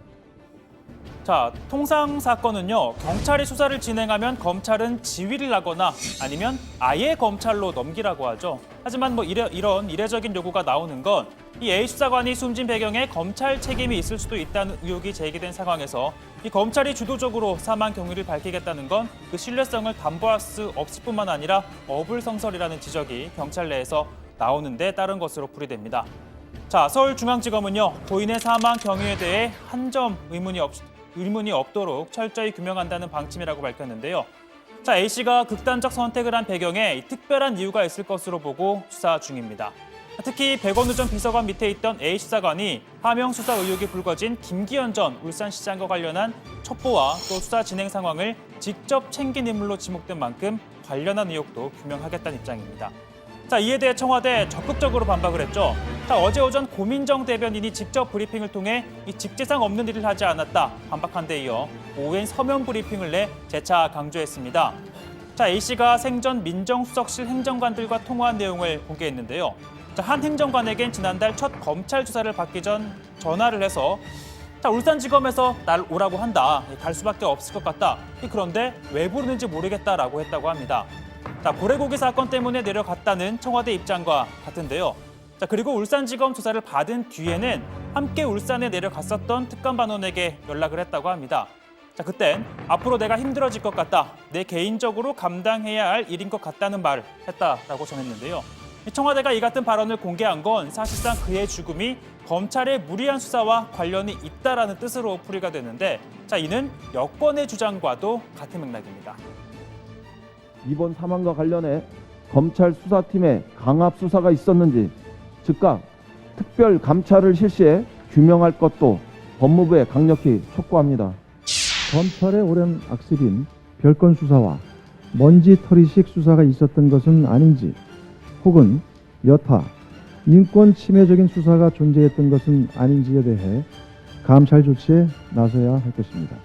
자, 통상 사건은요, 경찰이 수사를 진행하면 검찰은 지휘를 하거나 아니면 아예 검찰로 넘기라고 하죠. 하지만 이런 이례적인 요구가 나오는 건 이 A 수사관이 숨진 배경에 검찰 책임이 있을 수도 있다는 의혹이 제기된 상황에서 이 검찰이 주도적으로 사망 경위를 밝히겠다는 건 그 신뢰성을 담보할 수 없을 뿐만 아니라 어불성설이라는 지적이 경찰 내에서 나오는 데 따른 것으로 풀이됩니다. 자, 서울중앙지검은요, 고인의 사망 경위에 대해 한 점 의문이 없도록 철저히 규명한다는 방침이라고 밝혔는데요. 자, A씨가 극단적 선택을 한 배경에 특별한 이유가 있을 것으로 보고 수사 중입니다. 특히 백원우 전 비서관 밑에 있던 A 수사관이 하명 수사 의혹이 불거진 김기현 전 울산시장과 관련한 첩보와 또 수사 진행 상황을 직접 챙긴 인물로 지목된 만큼 관련한 의혹도 규명하겠다는 입장입니다. 자, 이에 대해 청와대 적극적으로 반박을 했죠. 자, 어제 오전 고민정 대변인이 직접 브리핑을 통해 이 직제상 없는 일을 하지 않았다 반박한 데 이어 오후엔 서면 브리핑을 내 재차 강조했습니다. 자, A씨가 생전 민정수석실 행정관들과 통화한 내용을 공개했는데요. 자, 한 행정관에겐 지난달 첫 검찰 조사를 받기 전 전화를 해서 자, 울산지검에서 날 오라고 한다. 갈 수밖에 없을 것 같다. 그런데 왜 부르는지 모르겠다라고 했다고 합니다. 자, 고래고기 사건 때문에 내려갔다는 청와대 입장과 같은데요. 자, 그리고 울산지검 조사를 받은 뒤에는 함께 울산에 내려갔었던 특감반원에게 연락을 했다고 합니다. 자, 그땐 앞으로 내가 힘들어질 것 같다. 내 개인적으로 감당해야 할 일인 것 같다는 말을 했다라고 전했는데요. 청와대가 이 같은 발언을 공개한 건 사실상 그의 죽음이 검찰의 무리한 수사와 관련이 있다라는 뜻으로 풀이가 되는데, 자, 이는 여권의 주장과도 같은 맥락입니다. 이번 사망과 관련해 검찰 수사팀에 강압 수사가 있었는지 즉각 특별 감찰을 실시해 규명할 것도 법무부에 강력히 촉구합니다. 검찰의 오랜 악습인 별건 수사와 먼지털이식 수사가 있었던 것은 아닌지, 혹은 여타 인권 침해적인 수사가 존재했던 것은 아닌지에 대해 감찰 조치에 나서야 할 것입니다.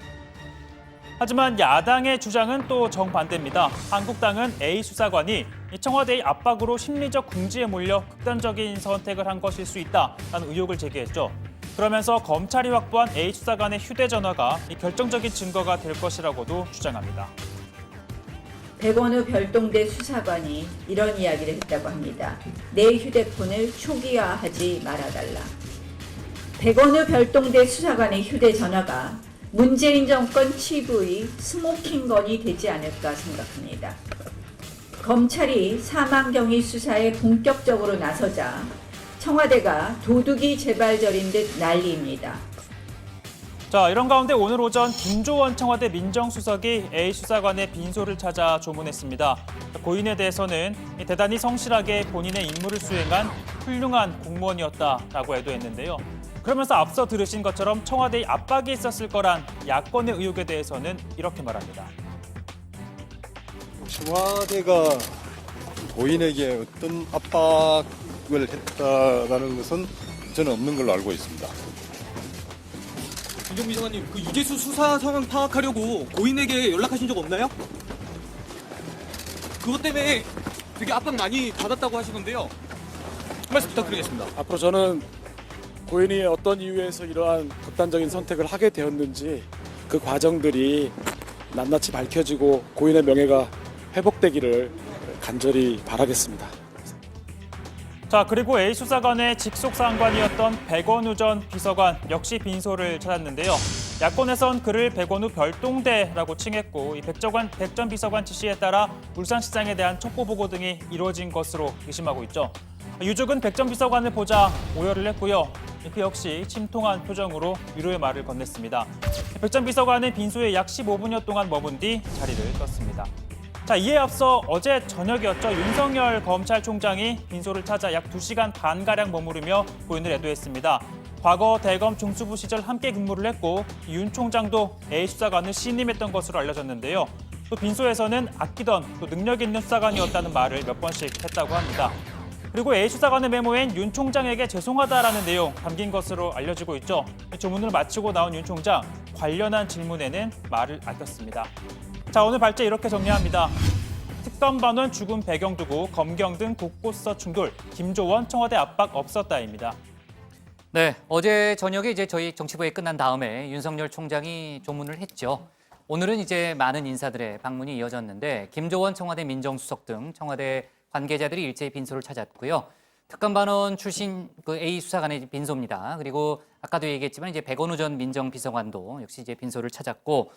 하지만 야당의 주장은 또 정반대입니다. 한국당은 A 수사관이 청와대의 압박으로 심리적 궁지에 몰려 극단적인 선택을 한 것일 수 있다라는 의혹을 제기했죠. 그러면서 검찰이 확보한 A 수사관의 휴대전화가 결정적인 증거가 될 것이라고도 주장합니다. 백원우 별동대 수사관이 이런 이야기를 했다고 합니다. 내 휴대폰을 초기화하지 말아달라. 백원우 별동대 수사관의 휴대전화가 문재인 정권 치부의 스모킹건이 되지 않을까 생각합니다. 검찰이 사망경위 수사에 본격적으로 나서자 청와대가 도둑이 재발절인 듯 난리입니다. 자, 이런 가운데 오늘 오전 김조원 청와대 민정수석이 A 수사관의 빈소를 찾아 조문했습니다. 고인에 대해서는 대단히 성실하게 본인의 임무를 수행한 훌륭한 공무원이었다라고 애도했는데요. 그러면서 앞서 들으신 것처럼 청와대의 압박이 있었을 거란 야권의 의혹에 대해서는 이렇게 말합니다. 청와대가 고인에게 어떤 압박을 했다라는 것은 저는 없는 걸로 알고 있습니다. 민정비서관님, 그 이재수 수사 상황 파악하려고 고인에게 연락하신 적 없나요? 그것 때문에 되게 압박 많이 받았다고 하시던데요. 한 말씀 부탁드리겠습니다. 앞으로 저는 고인이 어떤 이유에서 이러한 극단적인 선택을 하게 되었는지 그 과정들이 낱낱이 밝혀지고 고인의 명예가 회복되기를 간절히 바라겠습니다. 자, 그리고 A 수사관의 직속 상관이었던 백원우 전 비서관 역시 빈소를 찾았는데요. 야권에선 그를 백원우 별동대라고 칭했고, 이 백 전 비서관 지시에 따라 울산시장에 대한 첩보 보고 등이 이루어진 것으로 의심하고 있죠. 유족은 백 전 비서관을 보자 오열을 했고요. 그 역시 침통한 표정으로 위로의 말을 건넸습니다. 백 전 비서관은 빈소에 약 15분여 동안 머문 뒤 자리를 떴습니다. 자, 이에 앞서 어제 저녁이었죠. 윤석열 검찰총장이 빈소를 찾아 약 2시간 반가량 머무르며 고인을 애도했습니다. 과거 대검 중수부 시절 함께 근무를 했고 윤 총장도 A 수사관을 신임했던 것으로 알려졌는데요. 또 빈소에서는 아끼던 또 능력 있는 수사관이었다는 말을 몇 번씩 했다고 합니다. 그리고 A 수사관의 메모엔 윤 총장에게 죄송하다라는 내용 담긴 것으로 알려지고 있죠. 조문을 마치고 나온 윤 총장, 관련한 질문에는 말을 아꼈습니다. 자, 오늘 발제 이렇게 정리합니다. 특검반원 죽음 배경 두고 검경 등 곳곳서 충돌, 김조원 청와대 압박 없었다입니다. 네, 어제 저녁에 이제 저희 정치부회 끝난 다음에 윤석열 총장이 조문을 했죠. 오늘은 이제 많은 인사들의 방문이 이어졌는데 김조원 청와대 민정수석 등 청와대 관계자들이 일제히 빈소를 찾았고요. 특감반원 출신 그 A 수사관의 빈소입니다. 그리고 아까도 얘기했지만 이제 백원우 전 민정비서관도 역시 이제 빈소를 찾았고,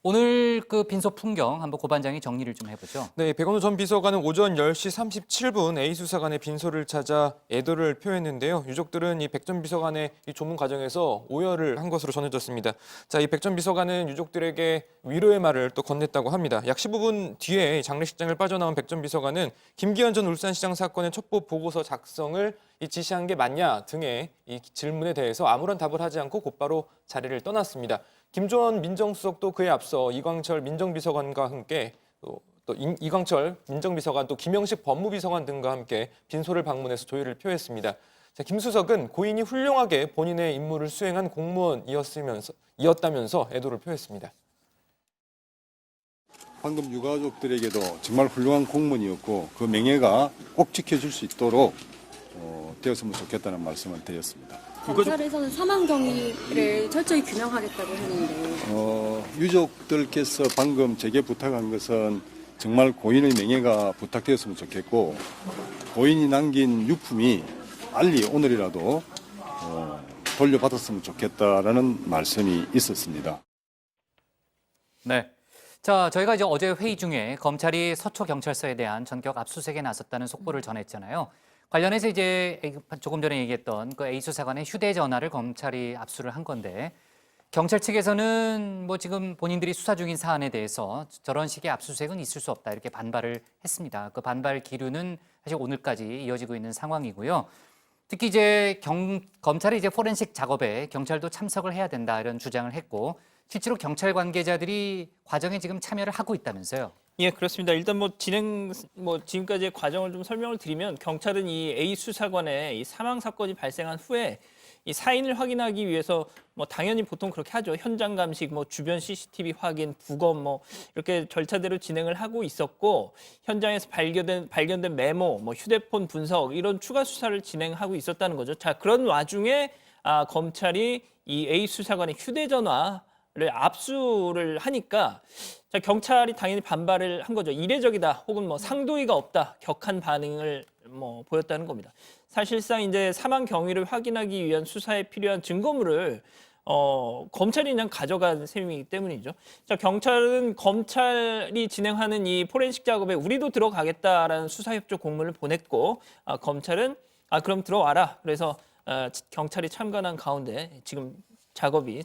오늘 그 빈소 풍경 한번 고 반장이 정리를 좀 해보죠. 네, 백원우 전 비서관은 오전 10시 37분 A 수사관의 빈소를 찾아 애도를 표했는데요. 유족들은 이 백 전 비서관의 이 조문 과정에서 오열을 한 것으로 전해졌습니다. 자, 이 백 전 비서관은 유족들에게 위로의 말을 또 건넸다고 합니다. 약 15분 뒤에 장례식장을 빠져나온 백 전 비서관은 김기현 전 울산시장 사건의 첩보 보고서 작성을 지시한 게 맞냐 등의 이 질문에 대해서 아무런 답을 하지 않고 곧바로 자리를 떠났습니다. 김조원 민정수석도 그에 앞서 이광철 민정비서관과 함께 또 이광철 민정비서관 또 김영식 법무비서관 등과 함께 빈소를 방문해서 조의를 표했습니다. 자, 김 수석은 고인이 훌륭하게 본인의 임무를 수행한 공무원이었다면서 애도를 표했습니다. 방금 유가족들에게도 정말 훌륭한 공무원이었고 그 명예가 꼭 지켜질 수 있도록 되었으면 좋겠다는 말씀을 드렸습니다. 검찰에서는 사망 경위를 철저히 규명하겠다고 했는데 유족들께서 방금 제게 부탁한 것은 정말 고인의 명예가 부탁되었으면 좋겠고 고인이 남긴 유품이 빨리 오늘이라도 돌려받았으면 좋겠다라는 말씀이 있었습니다. 네. 자, 저희가 이제 어제 회의 중에 검찰이 서초경찰서에 대한 전격 압수수색에 나섰다는 속보를 전했잖아요. 관련해서 이제 조금 전에 얘기했던 그 A 수사관의 휴대전화를 검찰이 압수를 한 건데 경찰 측에서는 뭐 지금 본인들이 수사 중인 사안에 대해서 저런 식의 압수수색은 있을 수 없다 이렇게 반발을 했습니다. 그 반발 기류는 사실 오늘까지 이어지고 있는 상황이고요. 특히 이제 검찰이 이제 포렌식 작업에 경찰도 참석을 해야 된다 이런 주장을 했고 실제로 경찰 관계자들이 과정에 지금 참여를 하고 있다면서요. 예, 그렇습니다. 일단 지금까지의 과정을 좀 설명을 드리면 경찰은 이 A 수사관의 이 사망 사건이 발생한 후에 이 사인을 확인하기 위해서 당연히 보통 그렇게 하죠. 현장 감식, 주변 CCTV 확인, 부검 이렇게 절차대로 진행을 하고 있었고 현장에서 발견된 메모, 휴대폰 분석 이런 추가 수사를 진행하고 있었다는 거죠. 자, 그런 와중에 검찰이 이 A 수사관의 휴대전화를 압수를 하니까 자, 경찰이 당연히 반발을 한 거죠. 이례적이다 혹은 상도의가 없다 격한 반응을 보였다는 겁니다. 사실상 이제 사망 경위를 확인하기 위한 수사에 필요한 증거물을 검찰이 그냥 가져간 셈이기 때문이죠. 자, 경찰은 검찰이 진행하는 이 포렌식 작업에 우리도 들어가겠다라는 수사협조 공문을 보냈고 검찰은 그럼 들어와라. 그래서 경찰이 참관한 가운데 지금 작업이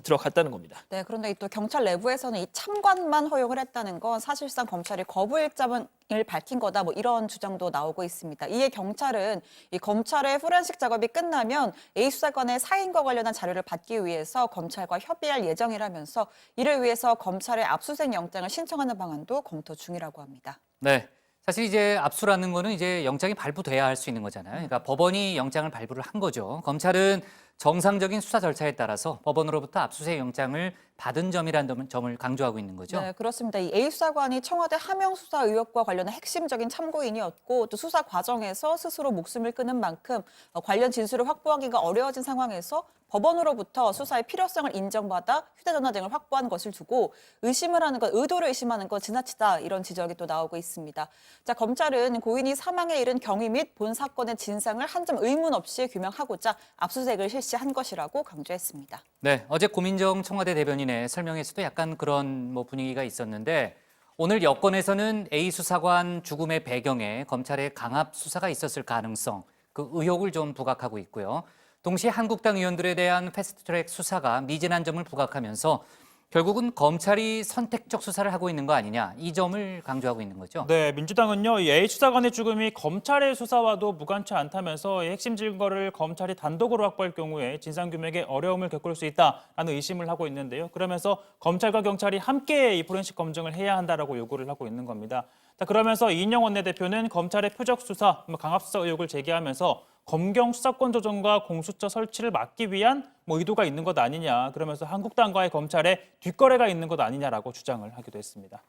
들어갔다는 겁니다. 네, 그런데 또 경찰 내부에서는 이 참관만 허용을 했다는 건 사실상 검찰이 거부 입장을 밝힌 거다 이런 주장도 나오고 있습니다. 이에 경찰은 이 검찰의 포렌식 작업이 끝나면 A 수사관의 사인과 관련한 자료를 받기 위해서 검찰과 협의할 예정이라면서 이를 위해서 검찰의 압수수색 영장을 신청하는 방안도 검토 중이라고 합니다. 네. 사실 이제 압수라는 거는 이제 영장이 발부돼야 할 수 있는 거잖아요. 그러니까 법원이 영장을 발부를 한 거죠. 검찰은 정상적인 수사 절차에 따라서 법원으로부터 압수수색 영장을 받은 점이라는 점을 강조하고 있는 거죠. 네, 그렇습니다. 이 A 수사관이 청와대 하명 수사 의혹과 관련한 핵심적인 참고인이었고 또 수사 과정에서 스스로 목숨을 끊은 만큼 관련 진술을 확보하기가 어려워진 상황에서 법원으로부터 수사의 필요성을 인정받아 휴대전화 등을 확보한 것을 두고 의도를 의심하는 건 지나치다 이런 지적이 또 나오고 있습니다. 자, 검찰은 고인이 사망에 이른 경위 및 본 사건의 진상을 한 점 의문 없이 규명하고자 압수수색을 실시한 것이라고 강조했습니다. 네, 어제 고민정 청와대 대변인의 설명에서도 약간 그런 분위기가 있었는데 오늘 여권에서는 A 수사관 죽음의 배경에 검찰의 강압 수사가 있었을 가능성, 그 의혹을 좀 부각하고 있고요. 동시에 한국당 의원들에 대한 패스트트랙 수사가 미진한 점을 부각하면서 결국은 검찰이 선택적 수사를 하고 있는 거 아니냐 이 점을 강조하고 있는 거죠. 네, 민주당은요 이 A 수사관의 죽음이 검찰의 수사와도 무관치 않다면서 이 핵심 증거를 검찰이 단독으로 확보할 경우에 진상규명에 어려움을 겪을 수 있다라는 의심을 하고 있는데요. 그러면서 검찰과 경찰이 함께 이 포렌식 검증을 해야 한다라고 요구를 하고 있는 겁니다. 자, 그러면서 이인영 원내대표는 검찰의 표적 수사, 강압 수사 의혹을 제기하면서 검경 수사권 조정과 공수처 설치를 막기 위한 의도가 있는 것 아니냐. 그러면서 한국당과의 검찰의 뒷거래가 있는 것 아니냐라고 주장을 하기도 했습니다.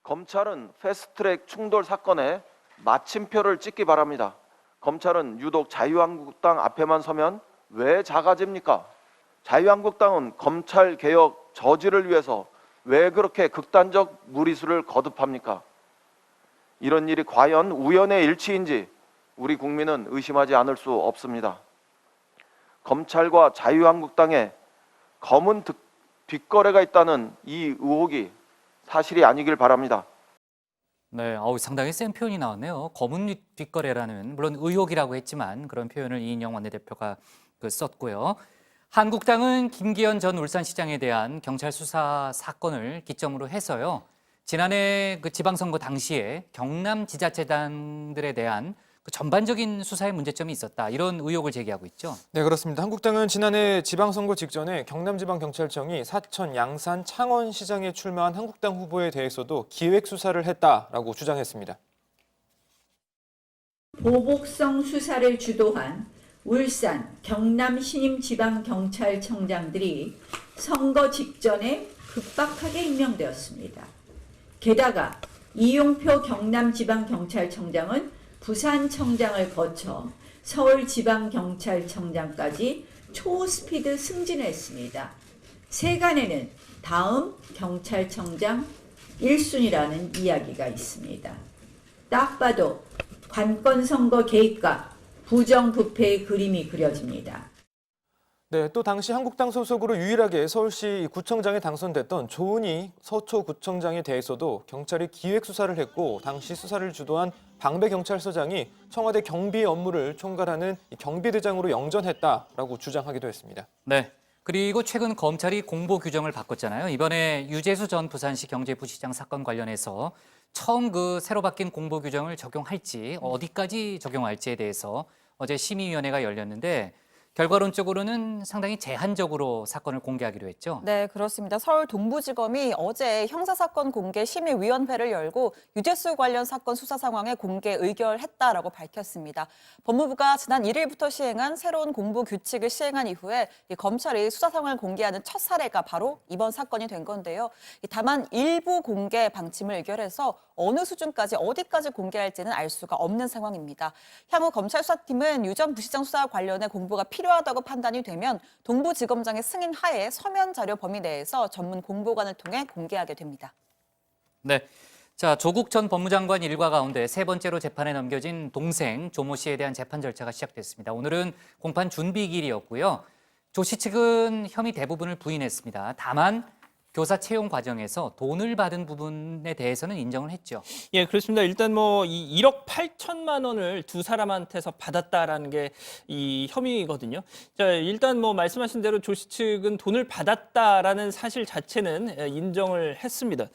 검찰은 패스트트랙 충돌 사건에 마침표를 찍기 바랍니다. 검찰은 유독 자유한국당 앞에만 서면 왜 작아집니까? 자유한국당은 검찰개혁 저지를 위해서 왜 그렇게 극단적 무리수를 거듭합니까? 이런 일이 과연 우연의 일치인지 우리 국민은 의심하지 않을 수 없습니다. 검찰과 자유한국당의 검은 뒷거래가 있다는 이 의혹이 사실이 아니길 바랍니다. 네, 상당히 센 표현이 나왔네요. 검은 뒷거래라는, 물론 의혹이라고 했지만 그런 표현을 이인영 원내대표가 썼고요. 한국당은 김기현 전 울산시장에 대한 경찰 수사 사건을 기점으로 해서요. 지난해 그 지방선거 당시에 경남 지자체장들에 대한 그 전반적인 수사에 문제점이 있었다, 이런 의혹을 제기하고 있죠. 네, 그렇습니다. 한국당은 지난해 지방선거 직전에 경남지방경찰청이 사천, 양산, 창원시장에 출마한 한국당 후보에 대해서도 기획 수사를 했다라고 주장했습니다. 보복성 수사를 주도한 울산, 경남 신임지방경찰청장들이 선거 직전에 급박하게 임명되었습니다. 게다가 이용표 경남지방경찰청장은 부산청장을 거쳐 서울지방경찰청장까지 초스피드 승진했습니다. 세간에는 다음 경찰청장 1순위라는 이야기가 있습니다. 딱 봐도 관건선거 개입과 부정부패의 그림이 그려집니다. 네, 또 당시 한국당 소속으로 유일하게 서울시 구청장에 당선됐던 조은희 서초구청장에 대해서도 경찰이 기획 수사를 했고, 당시 수사를 주도한 방배경찰서장이 청와대 경비 업무를 총괄하는 경비대장으로 영전했다라고 주장하기도 했습니다. 네, 그리고 최근 검찰이 공보 규정을 바꿨잖아요. 이번에 유재수 전 부산시 경제부시장 사건 관련해서 처음 그 새로 바뀐 공보 규정을 적용할지, 어디까지 적용할지에 대해서 어제 심의위원회가 열렸는데, 결과론적으로는 상당히 제한적으로 사건을 공개하기로 했죠. 네, 그렇습니다. 서울 동부지검이 어제 형사사건 공개 심의위원회를 열고 유재수 관련 사건 수사 상황에 공개 의결했다라고 밝혔습니다. 법무부가 지난 1일부터 시행한 새로운 공보 규칙을 시행한 이후에 검찰이 수사 상황을 공개하는 첫 사례가 바로 이번 사건이 된 건데요. 다만 일부 공개 방침을 의결해서 어느 수준까지 어디까지 공개할지는 알 수가 없는 상황입니다. 향후 검찰 수사팀은 유 전 부시장 수사 관련해 공보가 필요하다고 판단이 되면 동부지검장의 승인 하에 서면 자료 범위 내에서 전문 공보관을 통해 공개하게 됩니다. 네, 자, 조국 전 법무장관 일과 가운데 세 번째로 재판에 넘겨진 동생 조모 씨에 대한 재판 절차가 시작됐습니다. 오늘은 공판 준비기일이었고요. 조 씨 측은 혐의 대부분을 부인했습니다. 다만 교사 채용 과정에서 돈을 받은 부분에 대해서는 인정을 했죠. 예, 그렇습니다. 일단 뭐 이 1억 8천만 원을 두 사람한테서 받았다라는 게 이 혐의거든요. 자, 일단 뭐 말씀하신 대로 조 씨 측은 돈을 받았다라는 사실 자체는 인정을 했습니다.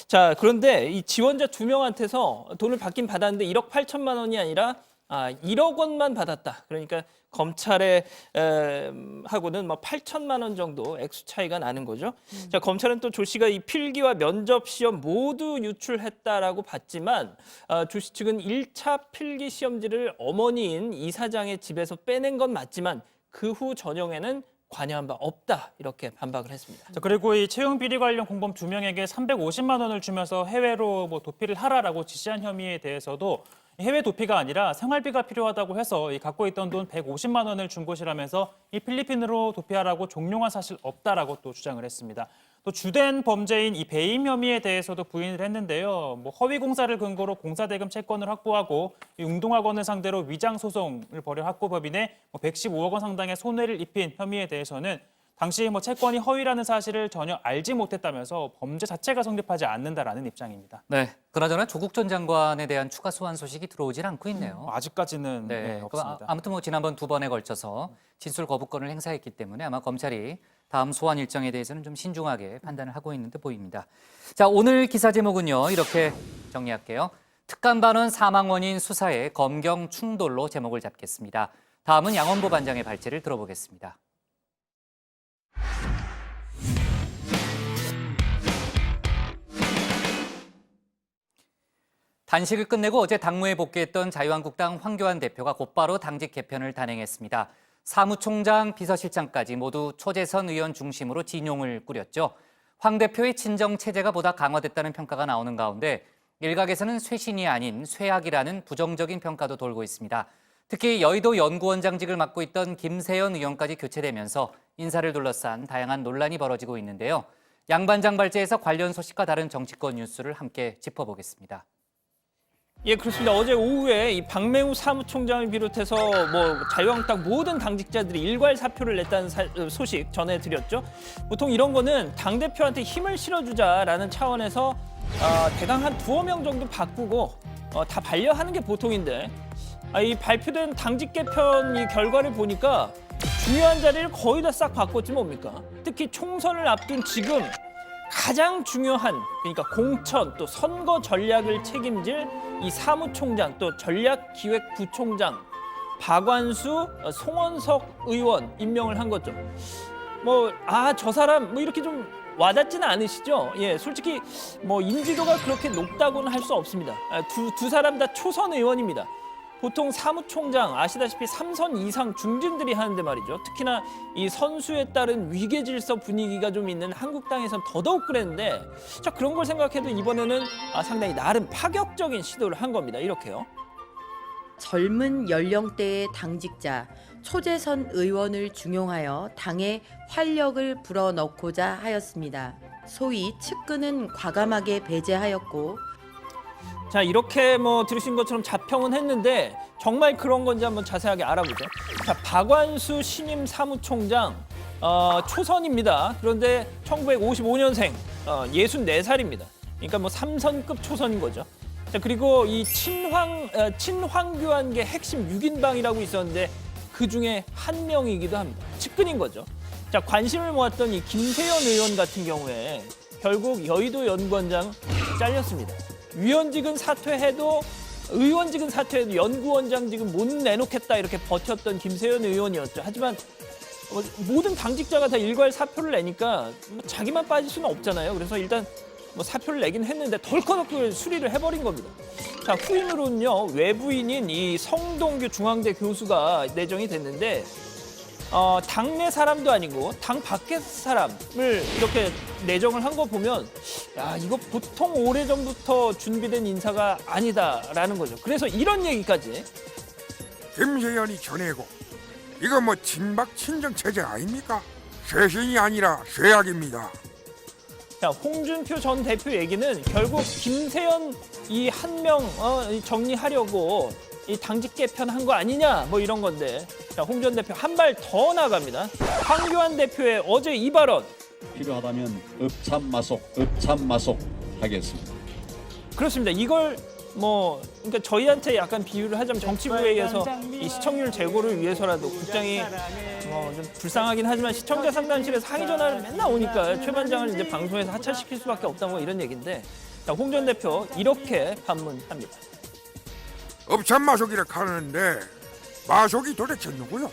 자, 그런데 이 지원자 2명한테서 돈을 받긴 받았는데 1억 8천만 원이 아니라 1억 원만 받았다. 그러니까 검찰에 하고는 뭐 8천만 원 정도 액수 차이가 나는 거죠. 자, 검찰은 또 조 씨가 이 필기와 면접 시험 모두 유출했다라고 봤지만 조 씨 측은 1차 필기 시험지를 어머니인 이 사장의 집에서 빼낸 건 맞지만 그 후 전형에는 관여한 바 없다, 이렇게 반박을 했습니다. 자, 그리고 이 채용 비리 관련 공범 2명에게 350만 원을 주면서 해외로 뭐 도피를 하라라고 지시한 혐의에 대해서도 해외 도피가 아니라 생활비가 필요하다고 해서 이 갖고 있던 돈 150만 원을 준 것이라면서 이 필리핀으로 도피하라고 종용한 사실 없다라고 또 주장을 했습니다. 또 주된 범죄인 이 배임 혐의에 대해서도 부인을 했는데요. 뭐 허위 공사를 근거로 공사대금 채권을 확보하고 이 웅동학원을 상대로 위장 소송을 벌여 학고법인에 115억 원 상당의 손해를 입힌 혐의에 대해서는 당시 뭐 채권이 허위라는 사실을 전혀 알지 못했다면서 범죄 자체가 성립하지 않는다라는 입장입니다. 네, 그나저나 조국 전 장관에 대한 추가 소환 소식이 들어오질 않고 있네요. 아직까지는 네, 없습니다. 아무튼 뭐 지난번 2번에 걸쳐서 진술 거부권을 행사했기 때문에 아마 검찰이 다음 소환 일정에 대해서는 좀 신중하게 판단을 하고 있는 듯 보입니다. 자, 오늘 기사 제목은요, 이렇게 정리할게요. 특감 반원 사망 원인 수사에 검경 충돌로 제목을 잡겠습니다. 다음은 양원보 반장의 발제를 들어보겠습니다. 단식을 끝내고 어제 당무에 복귀했던 자유한국당 황교안 대표가 곧바로 당직 개편을 단행했습니다. 사무총장, 비서실장까지 모두 초재선 의원 중심으로 진용을 꾸렸죠. 황 대표의 친정 체제가 보다 강화됐다는 평가가 나오는 가운데 일각에서는 쇄신이 아닌 쇄악이라는 부정적인 평가도 돌고 있습니다. 특히 여의도 연구원장직을 맡고 있던 김세연 의원까지 교체되면서 인사를 둘러싼 다양한 논란이 벌어지고 있는데요. 양 반장 발제에서 관련 소식과 다른 정치권 뉴스를 함께 짚어보겠습니다. 예, 그렇습니다. 어제 오후에 이 박맹우 사무총장을 비롯해서 뭐 자유한국당 모든 당직자들이 일괄 사표를 냈다는 소식 전해드렸죠. 보통 이런 거는 당대표한테 힘을 실어주자라는 차원에서 대강 한 2명 정도 바꾸고 다 반려하는 게 보통인데 이 발표된 당직 개편 이 결과를 보니까 중요한 자리를 거의 다 싹 바꿨지 뭡니까? 특히 총선을 앞둔 지금 가장 중요한 그러니까 공천 또 선거 전략을 책임질 이 사무총장 또 전략기획부총장 박완수, 송원석 의원 임명을 한 거죠. 저 사람 이렇게 좀 와닿지는 않으시죠? 예, 솔직히 인지도가 그렇게 높다고는 할 수 없습니다. 두 사람 다 초선 의원입니다. 보통 사무총장 아시다시피 3선 이상 중진들이 하는데 말이죠. 특히나 이 선수에 따른 위계 질서 분위기가 좀 있는 한국당에선 더더욱 그랬는데 자 그런 걸 생각해도 이번에는 상당히 나름 파격적인 시도를 한 겁니다. 이렇게요. 젊은 연령대의 당직자 초재선 의원을 중용하여 당에 활력을 불어넣고자 하였습니다. 소위 측근은 과감하게 배제하였고 자 이렇게 들으신 것처럼 자평은 했는데 정말 그런 건지 한번 자세하게 알아보죠. 자 박완수 신임 사무총장 초선입니다. 그런데 1955년생 64살입니다. 그러니까 3선급 초선인 거죠. 자 그리고 이 친황교안계 핵심 6인방이라고 있었는데 그 중에 한 명이기도 합니다. 측근인 거죠. 자 관심을 모았던 이 김세연 의원 같은 경우에 결국 여의도 연구원장 잘렸습니다. 위원직은 사퇴해도 의원직은 사퇴해도 연구원장직은 못 내놓겠다 이렇게 버텼던 김세연 의원이었죠. 하지만 모든 당직자가 다 일괄 사표를 내니까 자기만 빠질 수는 없잖아요. 그래서 일단 사표를 내긴 했는데 덜컥 수리를 해버린 겁니다. 자 후임으로는요 외부인인 이 성동규 중앙대 교수가 내정이 됐는데 당내 사람도 아니고 당 밖의 사람을 이렇게 내정을 한 거 보면 야 이거 보통 오래전부터 준비된 인사가 아니다라는 거죠. 그래서 이런 얘기까지 김세연이 전해고 이거 친박 친정 체제 아닙니까? 쇄신이 아니라 쇄약입니다. 자 홍준표 전 대표 얘기는 결국 김세연 이 한 명 정리하려고 이 당직 개편한 거 아니냐 이런 건데 자, 홍 전 대표 한 발 더 나갑니다. 황교안 대표의 어제 이 발언 필요하다면 읍참마속 하겠습니다. 그렇습니다. 이걸 그러니까 저희한테 약간 비유를 하자면 정치부회의에서 이 시청률 제고를 위해서라도 국장이 좀 불쌍하긴 하지만 시청자 상담실에서 항의 전화를 맨날 오니까 최 반장을 이제 방송에서 하차시킬 수밖에 없다 이런 얘기인데 자, 홍 전 대표 이렇게 반문합니다. 읍참마속이라 하는데 마속이 도대체 누구요?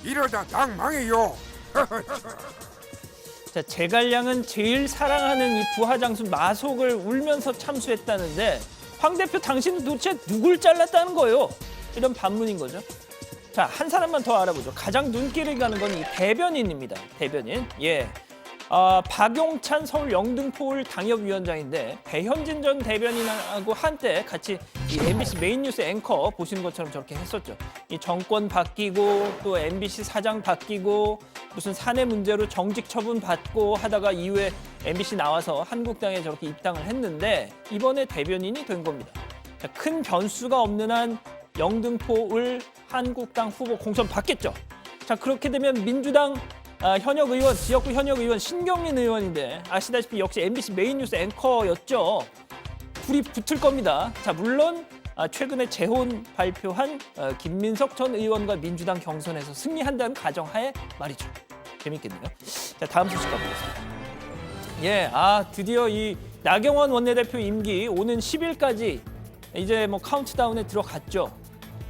이러다 당 망해요. 자, 제갈량은 제일 사랑하는 이 부하장수 마속을 울면서 참수했다는데 황 대표 당신은 도대체 누굴 잘랐다는 거예요? 이런 반문인 거죠. 자, 한 사람만 더 알아보죠. 가장 눈길을 가는 건 이 대변인입니다. 대변인. 예. 박용찬 서울 영등포을 당협위원장인데 배현진 전 대변인하고 한때 같이 이 MBC 메인 뉴스 앵커 보시는 것처럼 저렇게 했었죠. 이 정권 바뀌고 또 MBC 사장 바뀌고 무슨 사내 문제로 정직 처분 받고 하다가 이후에 MBC 나와서 한국당에 저렇게 입당을 했는데 이번에 대변인이 된 겁니다. 자, 큰 변수가 없는 한 영등포을 한국당 후보 공천 받겠죠. 자 그렇게 되면 민주당 현역 의원, 지역구 현역 의원 신경민 의원인데 아시다시피 역시 MBC 메인 뉴스 앵커였죠. 둘이 붙을 겁니다. 자 물론 최근에 재혼 발표한 김민석 전 의원과 민주당 경선에서 승리한다는 가정하에 말이죠. 재밌겠네요. 자 다음 소식 가보겠습니다. 예, 드디어 이 나경원 원내대표 임기 오는 10일까지 이제 카운트다운에 들어갔죠.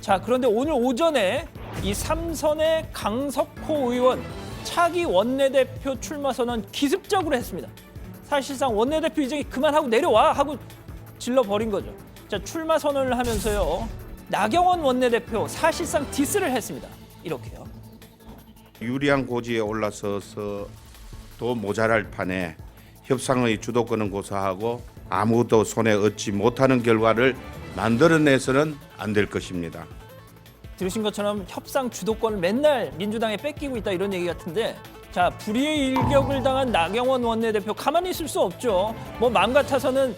자 그런데 오늘 오전에 이 삼선의 강석호 의원 차기 원내대표 출마 선언 기습적으로 했습니다. 사실상 원내대표 이제 그만하고 내려와 하고 질러버린 거죠. 자 출마 선언을 하면서요. 나경원 원내대표 사실상 디스를 했습니다. 이렇게요. 유리한 고지에 올라서서 도 모자랄 판에 협상의 주도권은 고사하고 아무도 손에 얻지 못하는 결과를 만들어내서는 안 될 것입니다. 들으신 것처럼 협상 주도권을 맨날 민주당에 뺏기고 있다 이런 얘기 같은데 자 불의의 일격을 당한 나경원 원내대표 가만히 있을 수 없죠. 마음 같아서는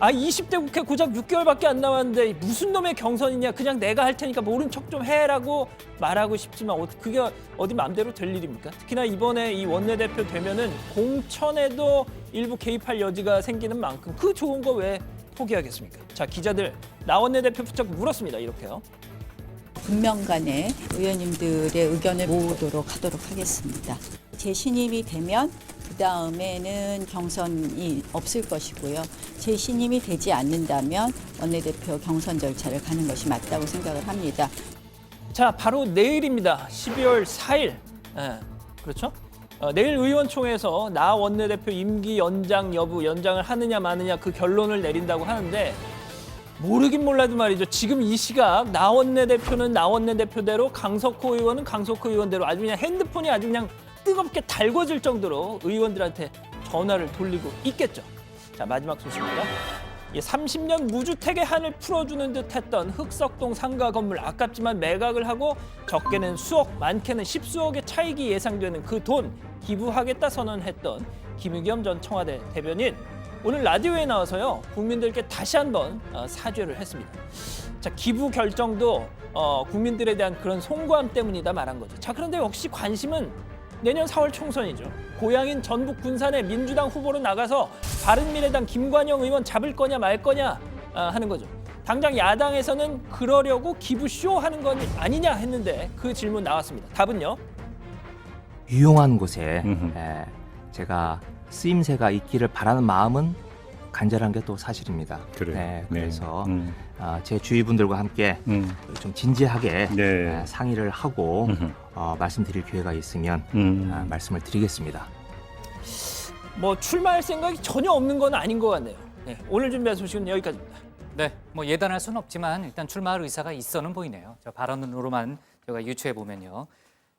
아 20대 국회 고작 6개월밖에 안 남았는데 무슨 놈의 경선이냐. 그냥 내가 할 테니까 모른 척 좀 해라고 말하고 싶지만 그게 어디 마음대로 될 일입니까? 특히나 이번에 이 원내대표 되면은 공천에도 일부 개입할 여지가 생기는 만큼 그 좋은 거 왜 포기하겠습니까? 자, 기자들 나 원내대표 부쩍 물었습니다. 이렇게요. 분명간에 의원님들의 의견을 모으도록 하도록 하겠습니다. 재신임이 되면 그 다음에는 경선이 없을 것이고요. 재신임이 되지 않는다면 원내대표 경선 절차를 가는 것이 맞다고 생각을 합니다. 자, 바로 내일입니다. 12월 4일. 예, 그렇죠? 내일 의원총회에서 나 원내대표 임기 연장 여부, 연장을 하느냐 마느냐 그 결론을 내린다고 하는데 모르긴 몰라도 말이죠. 지금 이 시각 나 원내대표는 나 원내대표대로 강석호 의원은 강석호 의원대로 아주 그냥 핸드폰이 아주 그냥 뜨겁게 달궈질 정도로 의원들한테 전화를 돌리고 있겠죠. 자, 마지막 소식입니다. 30년 무주택의 한을 풀어주는 듯했던 흑석동 상가 건물 아깝지만 매각을 하고 적게는 수억, 많게는 10수억의 차익이 예상되는 그 돈 기부하겠다 선언했던 김의겸 전 청와대 대변인 오늘 라디오에 나와서요 국민들께 다시 한번 사죄를 했습니다. 자, 기부 결정도 국민들에 대한 그런 송구함 때문이다 말한 거죠. 자, 그런데 역시 관심은 내년 4월 총선이죠. 고향인 전북 군산에 민주당 후보로 나가서 바른미래당 김관영 의원 잡을 거냐 말 거냐 하는 거죠. 당장 야당에서는 그러려고 기부쇼 하는 건 아니냐 했는데 그 질문 나왔습니다. 답은요? 유용한 곳에 제가 쓰임새가 있기를 바라는 마음은 간절한 게 또 사실입니다. 그래요. 네, 그래서 제 주위 분들과 함께 좀 진지하게 상의를 하고 말씀드릴 기회가 있으면 말씀을 드리겠습니다. 뭐 출마할 생각이 전혀 없는 건 아닌 것 같네요. 네, 오늘 준비한 소식은 여기까지입니다. 네, 뭐 예단할 수는 없지만 일단 출마할 의사가 있어는 보이네요. 저 발언으로만 제가 유추해 보면요.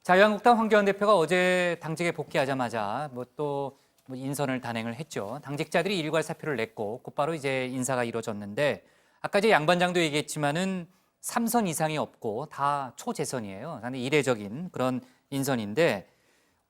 자유한국당 황교안 대표가 어제 당직에 복귀하자마자 또 인선을 단행을 했죠. 당직자들이 일괄 사표를 냈고 곧바로 이제 인사가 이루어졌는데 아까 이제 양 반장도 얘기했지만은 3선 이상이 없고 다 초재선이에요. 상당히 이례적인 그런 인선인데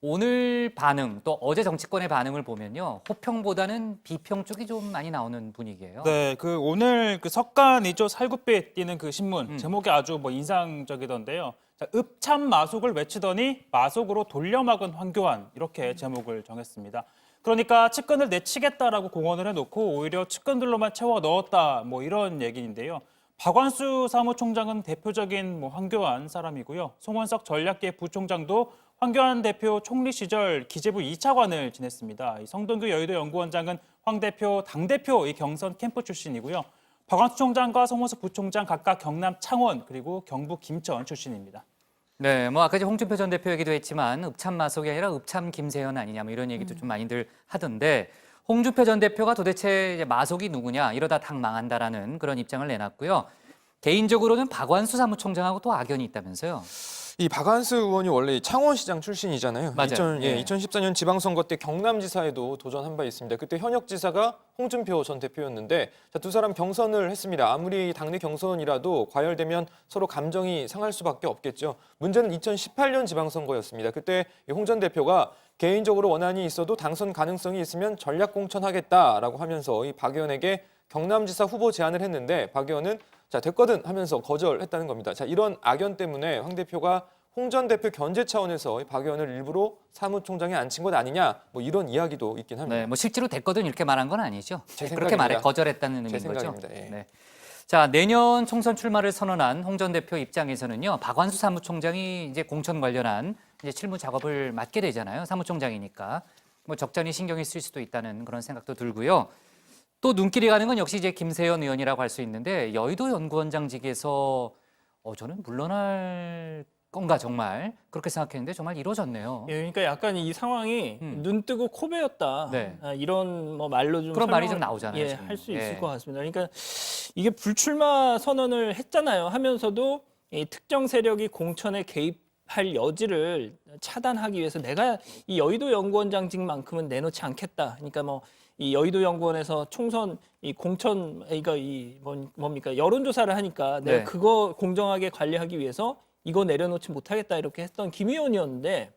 오늘 반응 또 어제 정치권의 반응을 보면요. 호평보다는 비평 쪽이 좀 많이 나오는 분위기예요. 네, 오늘 석간이죠. 살구빛 띄는 그 신문 제목이 아주 인상적이던데요. 자, 읍참 마속을 외치더니 마속으로 돌려막은 황교안 이렇게 제목을 정했습니다. 그러니까 측근을 내치겠다라고 공언을 해놓고 오히려 측근들로만 채워 넣었다 이런 얘기인데요. 박완수 사무총장은 대표적인 황교안 사람이고요. 송원석 전략계 부총장도 황교안 대표 총리 시절 기재부 2차관을 지냈습니다. 성동규 여의도 연구원장은 황 대표 당대표 경선 캠프 출신이고요. 박완수 총장과 송원석 부총장 각각 경남 창원 그리고 경북 김천 출신입니다. 네, 아까 홍준표 전 대표 얘기도 했지만 읍참 마속이 아니라 읍참 김세현 아니냐 이런 얘기도 좀 많이들 하던데 홍준표 전 대표가 도대체 이제 마속이 누구냐 이러다 당 망한다라는 그런 입장을 내놨고요. 개인적으로는 박완수 사무총장하고 또 악연이 있다면서요. 이 박완수 의원이 원래 창원시장 출신이잖아요. 맞아요. 2014년 지방선거 때 경남지사에도 도전한 바 있습니다. 그때 현역 지사가 홍준표 전 대표였는데 두 사람 경선을 했습니다. 아무리 당내 경선이라도 과열되면 서로 감정이 상할 수밖에 없겠죠. 문제는 2018년 지방선거였습니다. 그때 홍 전 대표가 개인적으로 원한이 있어도 당선 가능성이 있으면 전략 공천하겠다라고 하면서 이 박 의원에게 경남지사 후보 제안을 했는데 박 의원은 됐거든 하면서 거절했다는 겁니다. 이런 악연 때문에 황 대표가 홍 전 대표 견제 차원에서 박 의원을 일부러 사무총장에 앉힌 것 아니냐 이런 이야기도 있긴 합니다. 네, 실제로 됐거든 이렇게 말한 건 아니죠. 그렇게 말해 거절했다는 의미인 거죠. 예. 네. 자, 내년 총선 출마를 선언한 홍 전 대표 입장에서는요. 박완수 사무총장이 이제 공천 관련한 이제 실무 작업을 맡게 되잖아요. 사무총장이니까 적잖이 신경이 쓰일 수도 있다는 그런 생각도 들고요. 또 눈길이 가는 건 역시 이제 김세현 의원이라고 할 수 있는데 여의도 연구원장직에서 저는 물러날 건가 정말 그렇게 생각했는데 정말 이루어졌네요. 예, 그러니까 약간 이 상황이 눈 뜨고 코 베었다. 네. 이런 말로 좀 그런 말이 좀 나오잖아요. 예, 할 수 있을 것 같습니다. 그러니까 이게 불출마 선언을 했잖아요. 하면서도 이 특정 세력이 공천에 개입할 여지를 차단하기 위해서 내가 이 여의도 연구원장직만큼은 내놓지 않겠다. 그러니까 이 여의도 연구원에서 총선 이 공천 뭡니까 여론조사를 하니까 내가 그거 공정하게 관리하기 위해서 이거 내려놓지 못하겠다 이렇게 했던 김 의원이었는데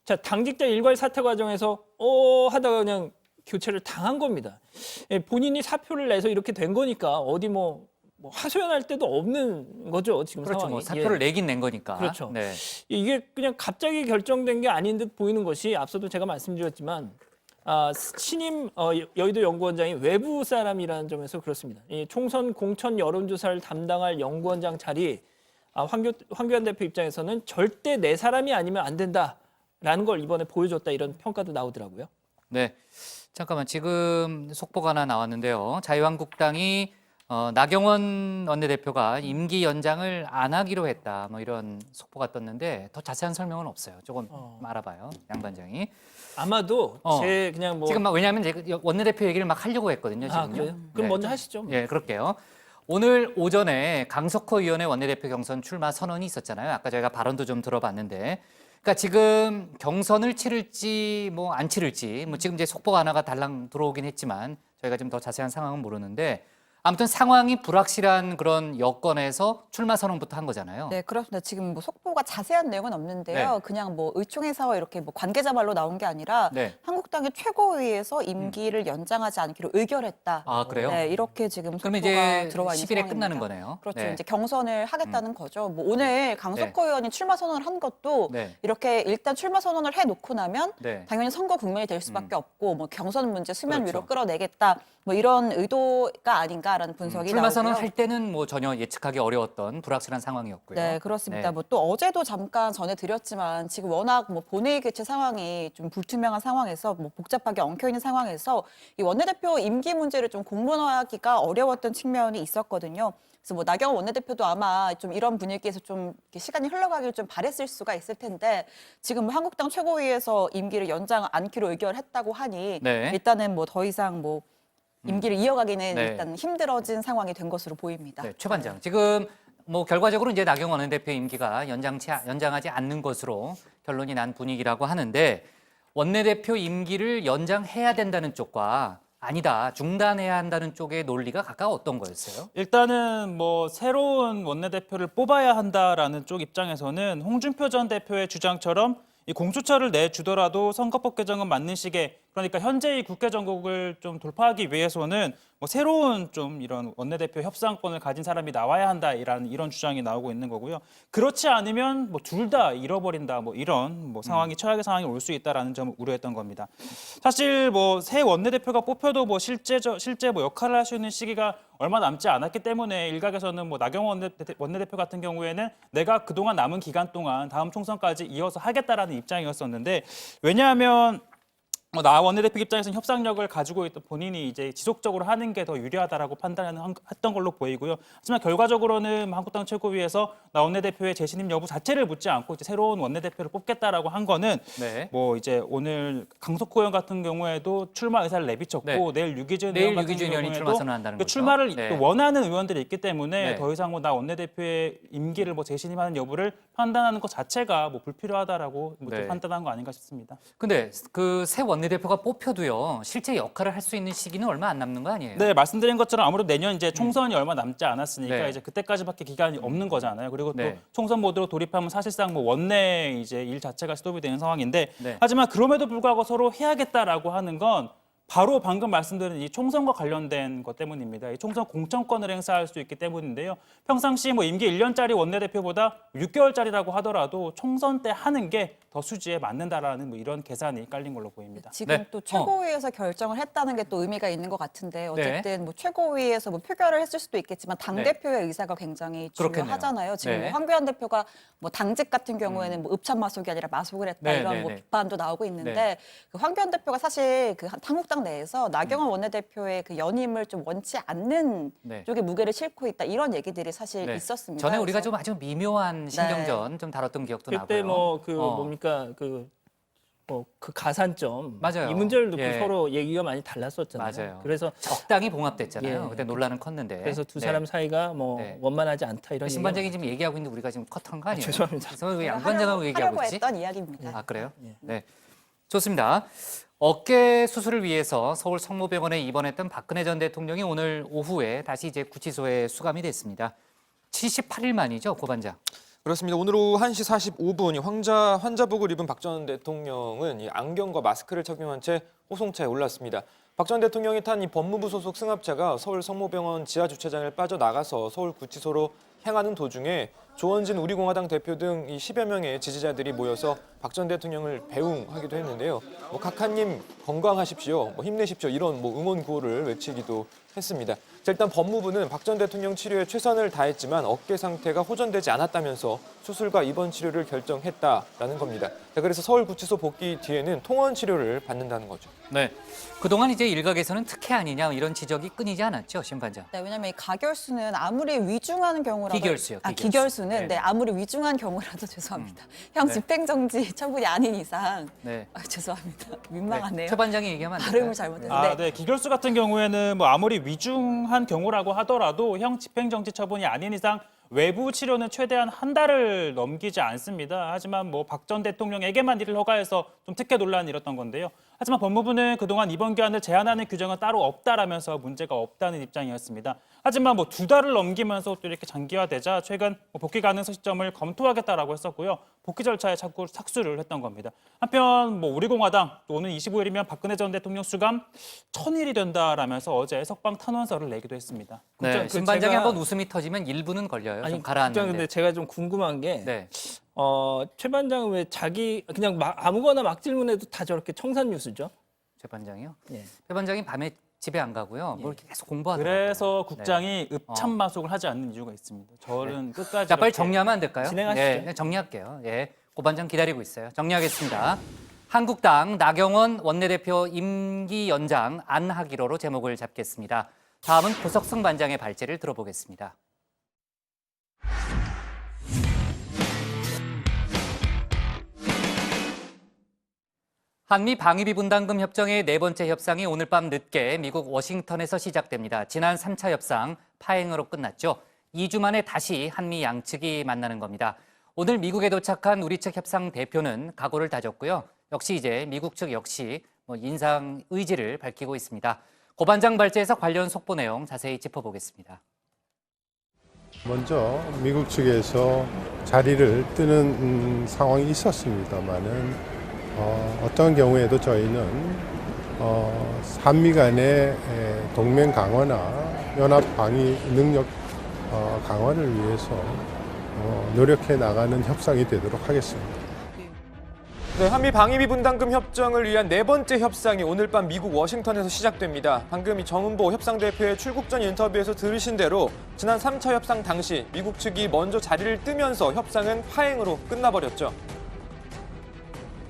자 당직자 일괄 사퇴 과정에서 하다가 그냥 교체를 당한 겁니다. 예, 본인이 사표를 내서 이렇게 된 거니까 어디 뭐 하소연할 데도 없는 거죠, 지금 그렇죠. 상황이. 뭐 사표를 내긴 낸 거니까. 그렇죠. 네. 이게 그냥 갑자기 결정된 게 아닌 듯 보이는 것이 앞서도 제가 말씀드렸지만 신임 여의도 연구원장이 외부 사람이라는 점에서 그렇습니다. 이 총선 공천 여론조사를 담당할 연구원장 자리 황교안 대표 입장에서는 절대 내 사람이 아니면 안 된다라는 걸 이번에 보여줬다 이런 평가도 나오더라고요. 네. 잠깐만 지금 속보가 하나 나왔는데요. 자유한국당이 나경원 원내대표가 임기 연장을 안 하기로 했다. 뭐 이런 속보가 떴는데 더 자세한 설명은 없어요. 조금 알아봐요. 양 반장이. 아마도 제 그냥 뭐 지금 막 왜냐하면 제가 원내대표 얘기를 막 하려고 했거든요. 지금요. 그래요? 그럼 네. 먼저 하시죠. 예, 그럴게요. 오늘 오전에 강석호 의원의 원내대표 경선 출마 선언이 있었잖아요. 아까 저희가 발언도 좀 들어봤는데, 그러니까 지금 경선을 치를지 뭐 안 치를지 뭐 지금 이제 속보가 하나가 달랑 들어오긴 했지만 저희가 좀 더 자세한 상황은 모르는데. 아무튼 상황이 불확실한 그런 여건에서 출마 선언부터 한 거잖아요. 네, 그렇습니다. 지금 뭐 속보가 자세한 내용은 없는데요. 네. 그냥 뭐 의총에서 이렇게 뭐 관계자 말로 나온 게 아니라 네. 한국당의 최고위에서 임기를 연장하지 않기로 의결했다. 아, 그래요? 네, 이렇게 지금 그러면 속보가 이제 들어와 있는 10일에 상황입니다. 끝나는 거네요. 그렇죠. 네. 이제 경선을 하겠다는 거죠. 뭐 오늘 강석호 의원이 출마 선언을 한 것도 네. 이렇게 일단 출마 선언을 해놓고 나면 네. 당연히 선거 국면이 될 수밖에 없고 뭐 경선 문제 수면 위로 그렇죠. 끌어내겠다. 뭐 이런 의도가 아닌가라는 분석이 출마 나오고요. 선언 할 때는 뭐 전혀 예측하기 어려웠던 불확실한 상황이었고요. 네, 그렇습니다. 네. 뭐 또 어제도 잠깐 전해드렸지만 지금 워낙 뭐 본회의 개최 상황이 좀 불투명한 상황에서 뭐 복잡하게 엉켜 있는 상황에서 이 원내대표 임기 문제를 좀 공론화하기가 어려웠던 측면이 있었거든요. 그래서 뭐 나경원 원내대표도 아마 좀 이런 분위기에서 좀 이렇게 시간이 흘러가길 좀 바랬을 수가 있을 텐데 지금 뭐 한국당 최고위에서 임기를 연장 않기로 의결했다고 하니 네. 일단은 뭐 더 이상 뭐 임기를 이어가기는 네. 일단 힘들어진 상황이 된 것으로 보입니다. 네, 최 반장. 지금 뭐 결과적으로 이제 나경원 원내대표 임기가 연장하지 않는 것으로 결론이 난 분위기라고 하는데 원내대표 임기를 연장해야 된다는 쪽과 아니다, 중단해야 한다는 쪽의 논리가 각각 어떤 거였어요? 일단은 뭐 새로운 원내대표를 뽑아야 한다라는 쪽 입장에서는 홍준표 전 대표의 주장처럼 이 공수처를 내주더라도 선거법 개정은 맞는 시기에, 그러니까 현재의 국회 정국을 좀 돌파하기 위해서는 뭐 새로운 좀 이런 원내대표 협상권을 가진 사람이 나와야 한다라는 이런 주장이 나오고 있는 거고요. 그렇지 않으면 뭐 둘 다 잃어버린다 뭐 이런 뭐 상황이 최악의 상황이 올 수 있다라는 점을 우려했던 겁니다. 사실 뭐 새 원내대표가 뽑혀도 뭐 실제 뭐 역할을 할 수 있는 시기가 얼마 남지 않았기 때문에 일각에서는 뭐 나경원 원내대표 같은 경우에는 내가 그동안 남은 기간 동안 다음 총선까지 이어서 하겠다라는 입장이었었는데, 왜냐하면 나 원내대표 입장에서는 협상력을 가지고 있던 본인이 이제 지속적으로 하는 게 더 유리하다라고 판단했던 걸로 보이고요. 하지만 결과적으로는 한국당 최고위에서 나 원내대표의 재신임 여부 자체를 묻지 않고 이제 새로운 원내대표를 뽑겠다라고 한 거는 네. 뭐 이제 오늘 강석호 의원 같은 경우에도 출마 의사를 내비쳤고 네. 내일 유기준 내일 의원 같은 유기준 의원이 경우에도 출마 선언한다는 그 거죠. 출마를 네. 또 원하는 의원들이 있기 때문에 네. 더 이상 뭐 나 원내대표의 임기를 뭐 재신임하는 여부를 판단하는 것 자체가 뭐 불필요하다라고 뭐 네. 판단한 거 아닌가 싶습니다. 근데 그 새 원내대표가 뽑혀도요, 실제 역할을 할 수 있는 시기는 얼마 안 남는 거 아니에요? 네, 말씀드린 것처럼 아무래도 내년 이제 총선이 얼마 남지 않았으니까 네. 이제 그때까지밖에 기간이 없는 거잖아요. 그리고 또 네. 총선 모드로 돌입하면 사실상 뭐 원내 이제 일 자체가 스톱이 되는 상황인데, 네. 하지만 그럼에도 불구하고 서로 해야겠다라고 하는 건 바로 방금 말씀드린 이 총선과 관련된 것 때문입니다. 이 총선 공천권을 행사할 수 있기 때문인데요. 평상시 뭐 임기 1년짜리 원내대표보다 6개월짜리라고 하더라도 총선 때 하는 게 더 수지에 맞는다라는 뭐 이런 계산이 깔린 걸로 보입니다. 지금 네. 또 최고위에서 결정을 했다는 게 또 의미가 있는 것 같은데 어쨌든 뭐 최고위에서 뭐 표결을 했을 수도 있겠지만 당 대표의 의사가 굉장히 그렇겠네요. 중요하잖아요. 지금 네. 뭐 황교안 대표가 뭐 당직 같은 경우에는 뭐 읍참마속이 아니라 마속을 했다 네, 이런 네, 뭐 네. 비판도 나오고 있는데 네. 그 황교안 대표가 사실 그 한국당 내에서 나경원 원내대표의 그 연임을 좀 원치 않는 네. 쪽에 무게를 싣고 있다 이런 얘기들이 사실 네. 있었습니다. 전에 우리가 그래서 좀 아주 미묘한 신경전 좀 다뤘던 기억도 나고요. 그때 뭐 그 어. 뭡니까 그 가산점 맞아요. 이 문제를 놓고 예. 서로 얘기가 많이 달랐었잖아요. 맞아요. 그래서 적당히 봉합됐잖아요. 예. 그때 논란은 컸는데. 그래서 두 네. 사람 사이가 뭐 네. 원만하지 않다 이런 신반장이 얘기가 지금 얘기하고 있는데 우리가 지금 컷한 거 아니에요? 죄송합니다. 그래서 왜 양반장하고 얘기하고 하려고 있지? 했던 이야기입니다. 아 그래요? 네, 좋습니다. 어깨 수술을 위해서 서울 성모병원에 입원했던 박근혜 전 대통령이 오늘 오후에 다시 이제 구치소에 수감이 됐습니다. 78일 만이죠, 고반장. 그렇습니다. 오늘 오후 1시 45분 환자복을 입은 박 전 대통령은 이 안경과 마스크를 착용한 채 호송차에 올랐습니다. 박 전 대통령이 탄 이 법무부 소속 승합차가 서울 성모병원 지하 주차장을 빠져나가서 서울구치소로 향하는 도중에 조원진 우리공화당 대표 등 이 10여 명의 지지자들이 모여서 박 전 대통령을 배웅하기도 했는데요. 각하님 건강하십시오, 힘내십시오 이런 응원 구호를 외치기도 했습니다. 자, 일단 법무부는 박 전 대통령 치료에 최선을 다했지만 어깨 상태가 호전되지 않았다면서 수술과 입원 치료를 결정했다라는 겁니다. 자, 그래서 서울구치소 복귀 뒤에는 통원 치료를 받는다는 거죠. 네, 그동안 이제 일각에서는 특혜 아니냐 이런 지적이 끊이지 않았죠, 심판장. 네, 왜냐하면 이 가결수는 아무리 위중한 경우라도 기결수요. 기결수는 네. 아무리 위중한 경우라도 죄송합니다. 형 네. 집행정지 처분이 아닌 이상 네. 죄송합니다. 민망하네요. 최 반장이 얘기하면 안 될까요? 발음을 잘못했는데. 네, 기결수 같은 경우에는 아무리 위중한 경우라고 하더라도 형 집행정지 처분이 아닌 이상 외부 치료는 최대한 한 달을 넘기지 않습니다. 하지만 박 전 대통령에게만 이를 허가해서 좀 특혜 논란이 일었던 건데요. 하지만 법무부는 그동안 입원 기한을 제한하는 규정은 따로 없다라면서 문제가 없다는 입장이었습니다. 하지만 2달을 넘기면서 또 이렇게 장기화되자 최근 복귀 가능성 시점을 검토하겠다라고 했었고요. 복귀 절차에 자꾸 착수를 했던 겁니다. 한편 우리공화당 또 오는 25일이면 박근혜 전 대통령 수감 1000일이 된다라면서 어제 석방 탄원서를 내기도 했습니다. 네, 심판장이 한번 웃음이 터지면 1분은 걸려요. 좀 가라앉는데. 근데 제가 좀 궁금한 게 네. 최 반장은 왜 자기 그냥 아무거나 막 질문해도 다 저렇게 청산 뉴스죠? 최 반장이요? 예. 최 반장이 밤에 집에 안 가고요. 뭘 계속 공부하더라고요. 그래서 국장이 읍참마속을 하지 않는 이유가 있습니다. 저는 끝까지 자, 빨리 정리하면 안 될까요? 진행하시죠. 네, 정리할게요. 예, 고 반장 기다리고 있어요. 정리하겠습니다. 한국당 나경원 원내대표 임기 연장 안하기로로 제목을 잡겠습니다. 다음은 고석승 반장의 발제를 들어보겠습니다. 한미 방위비 분담금 협정의 네 번째 협상이 오늘 밤 늦게 미국 워싱턴에서 시작됩니다. 지난 3차 협상 파행으로 끝났죠. 2주 만에 다시 한미 양측이 만나는 겁니다. 오늘 미국에 도착한 우리 측 협상 대표는 각오를 다졌고요. 역시 이제 미국 측 역시 인상 의지를 밝히고 있습니다. 고 반장 발제에서 관련 속보 내용 자세히 짚어보겠습니다. 먼저 미국 측에서 자리를 뜨는 상황이 있었습니다만은 어떤 경우에도 저희는 한미 간의 동맹 강화나 연합 방위 능력 강화를 위해서 노력해 나가는 협상이 되도록 하겠습니다. 네, 한미 방위비 분담금 협정을 위한 네 번째 협상이 오늘 밤 미국 워싱턴에서 시작됩니다. 방금 정은보 협상 대표의 출국 전 인터뷰에서 들으신 대로 지난 3차 협상 당시 미국 측이 먼저 자리를 뜨면서 협상은 파행으로 끝나버렸죠.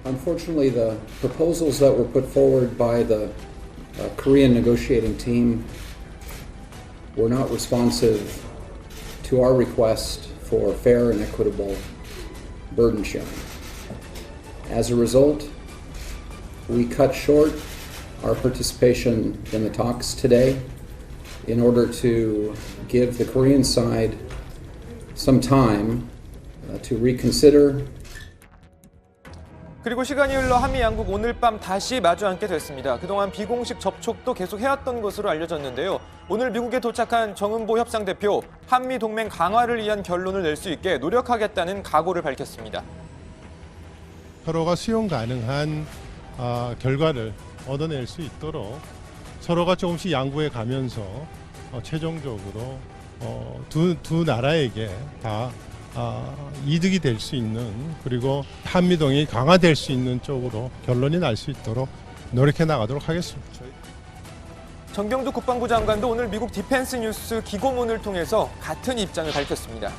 Unfortunately, the proposals that were put forward by the Korean negotiating team were not responsive to our request for fair and equitable burden sharing. As a result, we cut short our participation in the talks today in order to give the Korean side some time to reconsider. 그리고 시간이 흘러 한미 양국 오늘 밤 다시 마주 앉게 됐습니다. 그동안 비공식 접촉도 계속 해왔던 것으로 알려졌는데요. 오늘 미국에 도착한 정은보 협상 대표, 한미 동맹 강화를 위한 결론을 낼 수 있게 노력하겠다는 각오를 밝혔습니다. 서로가 수용 가능한 결과를 얻어낼 수 있도록 서로가 조금씩 양보해 가면서 최종적으로 두 나라에게 다 이득이 될 수 있는, 그리고 한미동이 강화될 수 있는 쪽으로 결론이 날 수 있도록 노력해 나가도록 하겠습니다. 정경주 국방부 장관도 오늘 미국 디펜스 뉴스 기고문을 통해서 같은 입장을 밝혔습니다.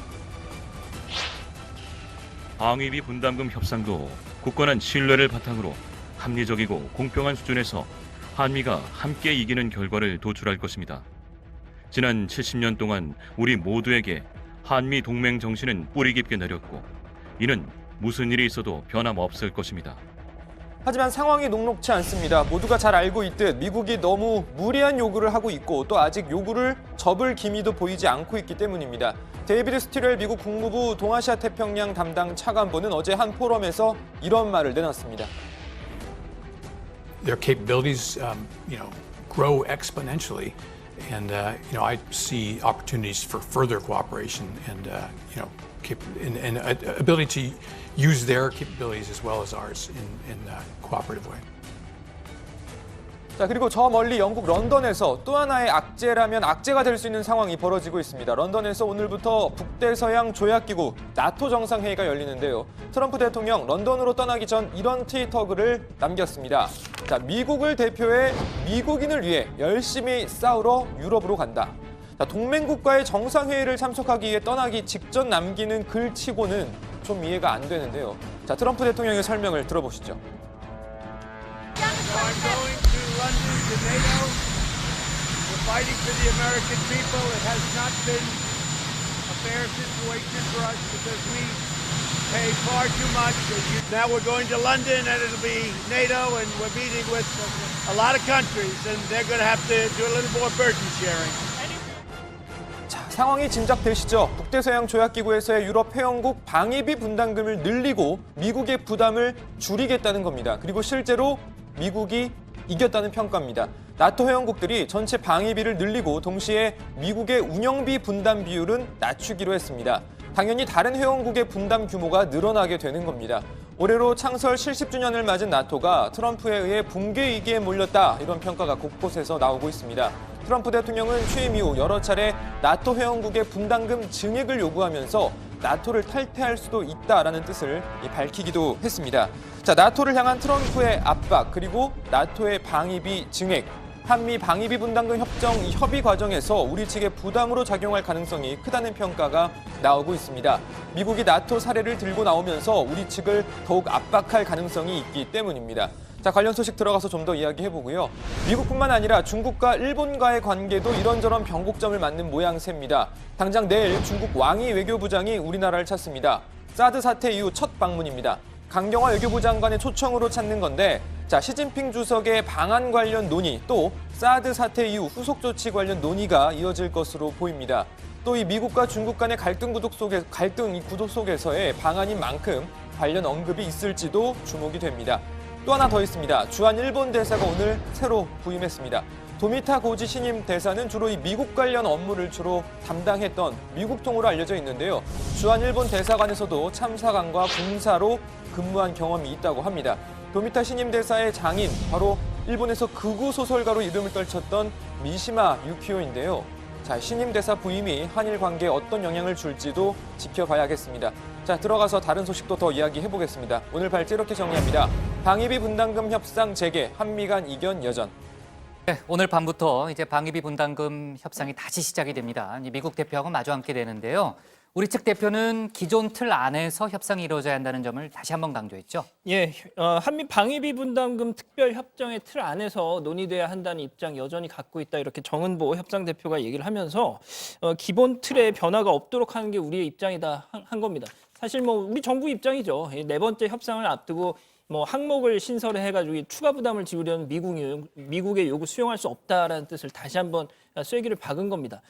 방위비 분담금 협상도 굳건한 신뢰를 바탕으로 합리적이고 공평한 수준에서 한미가 함께 이기는 결과를 도출할 것입니다. 지난 70년 동안 우리 모두에게 한미 동맹 정신은 뿌리 깊게 내렸고 이는 무슨 일이 있어도 변함없을 것입니다. 하지만 상황이 녹록치 않습니다. 모두가 잘 알고 있듯 미국이 너무 무리한 요구를 하고 있고 또 아직 요구를 접을 기미도 보이지 않고 있기 때문입니다. 데이비드 스티렐 미국 국무부 동아시아 태평양 담당 차관보는 어제 한 포럼에서 이런 말을 내놨습니다. Their capabilities, grow exponentially, And I see opportunities for further cooperation and ability to use their capabilities as well as ours in a cooperative way. 자, 그리고 저 멀리 영국 런던에서 또 하나의 악재라면 악재가 될 수 있는 상황이 벌어지고 있습니다. 런던에서 오늘부터 북대서양 조약기구 나토 정상회의가 열리는데요. 트럼프 대통령 런던으로 떠나기 전 이런 트위터 글을 남겼습니다. 자, 미국을 대표해 미국인을 위해 열심히 싸우러 유럽으로 간다. 자, 동맹국가의 정상회의를 참석하기 위해 떠나기 직전 남기는 글치고는 좀 이해가 안 되는데요. 자, 트럼프 대통령의 설명을 들어보시죠. I'm going to London to NATO. We're fighting for the American people. It has not been a fair situation for us because we pay far too much. Now we're going to London and it'll be NATO and we're meeting with a lot of countries and they're going to have to do a little more burden sharing. 자, 상황이 짐작되시죠? 북대서양 조약기구에서의 유럽 회원국 방위비 분담금을 늘리고 미국의 부담을 줄이겠다는 겁니다. 그리고 실제로 미국이 이겼다는 평가입니다. 나토 회원국들이 전체 방위비를 늘리고 동시에 미국의 운영비 분담 비율은 낮추기로 했습니다. 당연히 다른 회원국의 분담 규모가 늘어나게 되는 겁니다. 올해로 창설 70주년을 맞은 나토가 트럼프에 의해 붕괴 위기에 몰렸다, 이런 평가가 곳곳에서 나오고 있습니다. 트럼프 대통령은 취임 이후 여러 차례 나토 회원국의 분담금 증액을 요구하면서 나토를 탈퇴할 수도 있다라는 뜻을 밝히기도 했습니다. 자, 나토를 향한 트럼프의 압박, 그리고 나토의 방위비 증액, 한미 방위비 분담금 협정 이 협의 과정에서 우리 측의 부담으로 작용할 가능성이 크다는 평가가 나오고 있습니다. 미국이 나토 사례를 들고 나오면서 우리 측을 더욱 압박할 가능성이 있기 때문입니다. 자, 관련 소식 들어가서 좀 더 이야기해보고요. 미국뿐만 아니라 중국과 일본과의 관계도 이런저런 변곡점을 맞는 모양새입니다. 당장 내일 중국 왕이 외교부장이 우리나라를 찾습니다. 사드 사태 이후 첫 방문입니다. 강경화 외교부 장관의 초청으로 찾는 건데, 자, 시진핑 주석의 방한 관련 논의, 또 사드 사태 이후 후속 조치 관련 논의가 이어질 것으로 보입니다. 또 이 미국과 중국 간의 갈등 구도 속에서의 방안인 만큼 관련 언급이 있을지도 주목이 됩니다. 또 하나 더 있습니다. 주한 일본 대사가 오늘 새로 부임했습니다. 도미타 고지 신임 대사는 주로 이 미국 관련 업무를 주로 담당했던 미국 통으로 알려져 있는데요. 주한 일본 대사관에서도 참사관과 군사로 근무한 경험이 있다고 합니다. 도미타 신임 대사의 장인, 바로 일본에서 극우 소설가로 이름을 떨쳤던 미시마 유키오인데요. 자, 신임 대사 부임이 한일 관계에 어떤 영향을 줄지도 지켜봐야겠습니다. 자, 들어가서 다른 소식도 더 이야기해보겠습니다. 오늘 발제 이렇게 정리합니다. 방위비 분담금 협상 재개, 한미 간 이견 여전. 네, 오늘 밤부터 이제 방위비 분담금 협상이 다시 시작이 됩니다. 미국 대표하고 마주 앉게 되는데요. 우리 측 대표는 기존 틀 안에서 협상이 이루어져야 한다는 점을 다시 한번 강조했죠. 예, 한미 방위비 분담금 특별 협정의 틀 안에서 논의돼야 한다는 입장 여전히 갖고 있다, 이렇게 정은보 협상 대표가 얘기를 하면서 기본 틀에 변화가 없도록 하는 게 우리의 입장이다 한 겁니다. 사실 뭐 우리 정부 입장이죠. 네 번째 협상을 앞두고 뭐 항목을 신설해가지고 추가 부담을 지우려는 미국의 요구 수용할 수 없다라는 뜻을 다시 한번 쐐기를 박은 겁니다.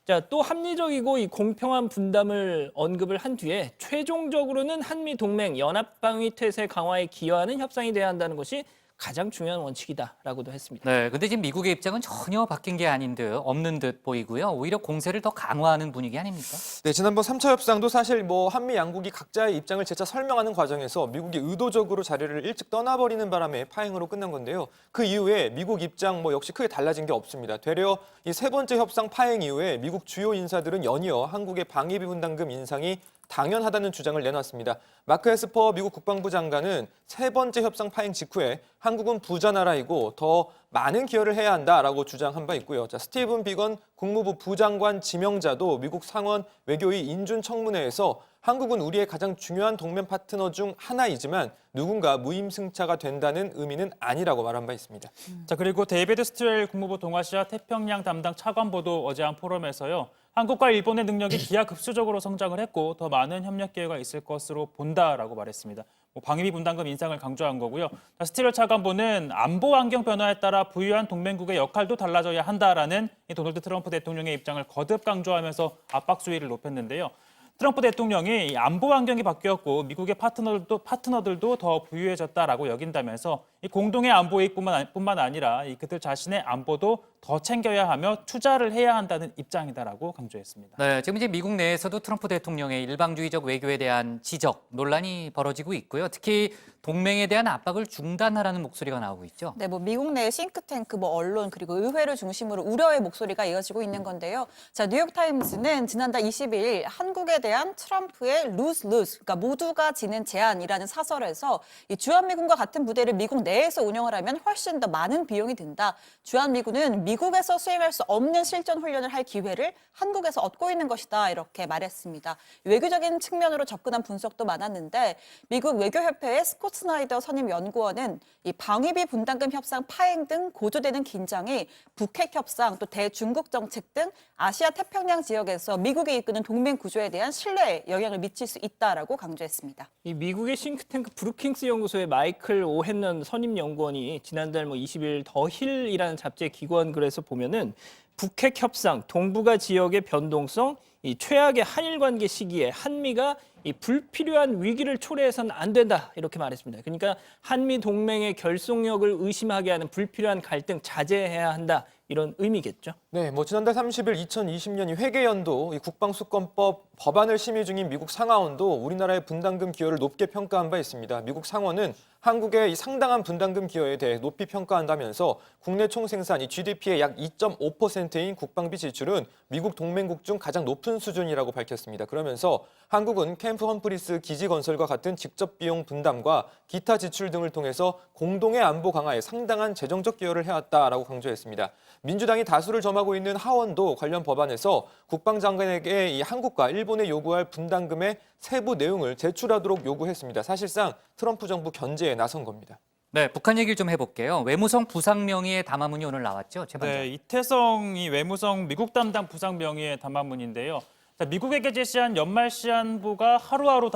자, 또 합리적이고 이 공평한 분담을 언급을 한 뒤에 최종적으로는 한미 동맹 연합 방위 태세 강화에 기여하는 협상이 돼야 한다는 것이 가장 중요한 원칙이다라고도 했습니다. 네, 근데 지금 미국의 입장은 전혀 바뀐 게 아닌 듯, 없는 듯 보이고요. 오히려 공세를 더 강화하는 분위기 아닙니까? 네, 지난번 3차 협상도 사실 뭐 한미 양국이 각자의 입장을 재차 설명하는 과정에서 미국이 의도적으로 자리를 일찍 떠나버리는 바람에 파행으로 끝난 건데요. 그 이후에 미국 입장 뭐 역시 크게 달라진 게 없습니다. 되려 이 세 번째 협상 파행 이후에 미국 주요 인사들은 연이어 한국의 방위비 분담금 인상이 당연하다는 주장을 내놨습니다. 마크 에스퍼 미국 국방부 장관은 세 번째 협상 파행 직후에 한국은 부자 나라이고 더 많은 기여를 해야 한다라고 주장한 바 있고요. 자, 스티븐 비건 국무부 부장관 지명자도 미국 상원 외교위 인준 청문회에서 한국은 우리의 가장 중요한 동맹 파트너 중 하나이지만 누군가 무임승차가 된다는 의미는 아니라고 말한 바 있습니다. 자, 그리고 데이비드 스트웰 국무부 동아시아 태평양 담당 차관보도 어제 한 포럼에서요. 한국과 일본의 능력이 기하급수적으로 성장을 했고 더 많은 협력 기회가 있을 것으로 본다라고 말했습니다. 방위비 분담금 인상을 강조한 거고요. 스티럴 차관보는 안보 환경 변화에 따라 부유한 동맹국의 역할도 달라져야 한다라는 도널드 트럼프 대통령의 입장을 거듭 강조하면서 압박 수위를 높였는데요. 트럼프 대통령이 안보 환경이 바뀌었고 미국의 파트너들도 더 부유해졌다라고 여긴다면서 이 공동의 안보 이익뿐만 아니라 그들 자신의 안보도 더 챙겨야 하며 투자를 해야 한다는 입장이다라고 강조했습니다. 네, 지금 이제 미국 내에서도 트럼프 대통령의 일방주의적 외교에 대한 지적, 논란이 벌어지고 있고요. 특히 동맹에 대한 압박을 중단하라는 목소리가 나오고 있죠. 네, 미국 내 싱크탱크, 언론 그리고 의회를 중심으로 우려의 목소리가 이어지고 있는 건데요. 자, 뉴욕타임스는 지난달 22일 한국에 대한 트럼프의 lose-lose, 그러니까 모두가 지는 제안이라는 사설에서 이 주한미군과 같은 부대를 미국 내에서 운영을 하면 훨씬 더 많은 비용이 든다. 주한미군은 미국에서 수행할 수 없는 실전 훈련을 할 기회를 한국에서 얻고 있는 것이다. 이렇게 말했습니다. 외교적인 측면으로 접근한 분석도 많았는데 미국 외교협회의 스콧 스나이더 선임 연구원은 이 방위비 분담금 협상 파행 등 고조되는 긴장이 북핵 협상 또 대중국 정책 등 아시아 태평양 지역에서 미국이 이끄는 동맹 구조에 대한 신뢰에 영향을 미칠 수 있다라고 강조했습니다. 이 미국의 싱크탱크 브루킹스 연구소의 마이클 오헨런 선임 연구원이 지난달 20일 더 힐이라는 잡지의 기고한 글에서 보면은 북핵 협상, 동북아 지역의 변동성, 이 최악의 한일 관계 시기에 한미가 이 불필요한 위기를 초래해서는 안 된다 이렇게 말했습니다. 그러니까 한미 동맹의 결속력을 의심하게 하는 불필요한 갈등 자제해야 한다 이런 의미겠죠. 네, 지난달 30일 2020년 이 회계연도 이 국방수권법 법안을 심의 중인 미국 상하원도 우리나라의 분담금 기여를 높게 평가한 바 있습니다. 미국 상원은 한국의 이 상당한 분담금 기여에 대해 높이 평가한다면서 국내 총생산 이 GDP의 약 2.5%인 국방비 지출은 미국 동맹국 중 가장 높은 수준이라고 밝혔습니다. 그러면서 한국은 캠프 험프리스 기지 건설과 같은 직접 비용 분담과 기타 지출 등을 통해서 공동의 안보 강화에 상당한 재정적 기여를 해왔다라고 강조했습니다. 민주당이 다수를 점하고 있는 하원도 관련 법안에서 국방장관에게 이 한국과 일본에 요구할 분담금의 세부 내용을 제출하도록 요구했습니다. 사실상 트럼프 정부 견제에 나선 겁니다. 네, 북한 얘기를 좀 해볼게요. 외무성 부상 명의의 담화문이 오늘 나왔죠, 최반장. 네, 이태성이 외무성 미국 담당 부상 명의의 담화문인데요. 자, 미국에게 제시한 연말 시한부가 하루하루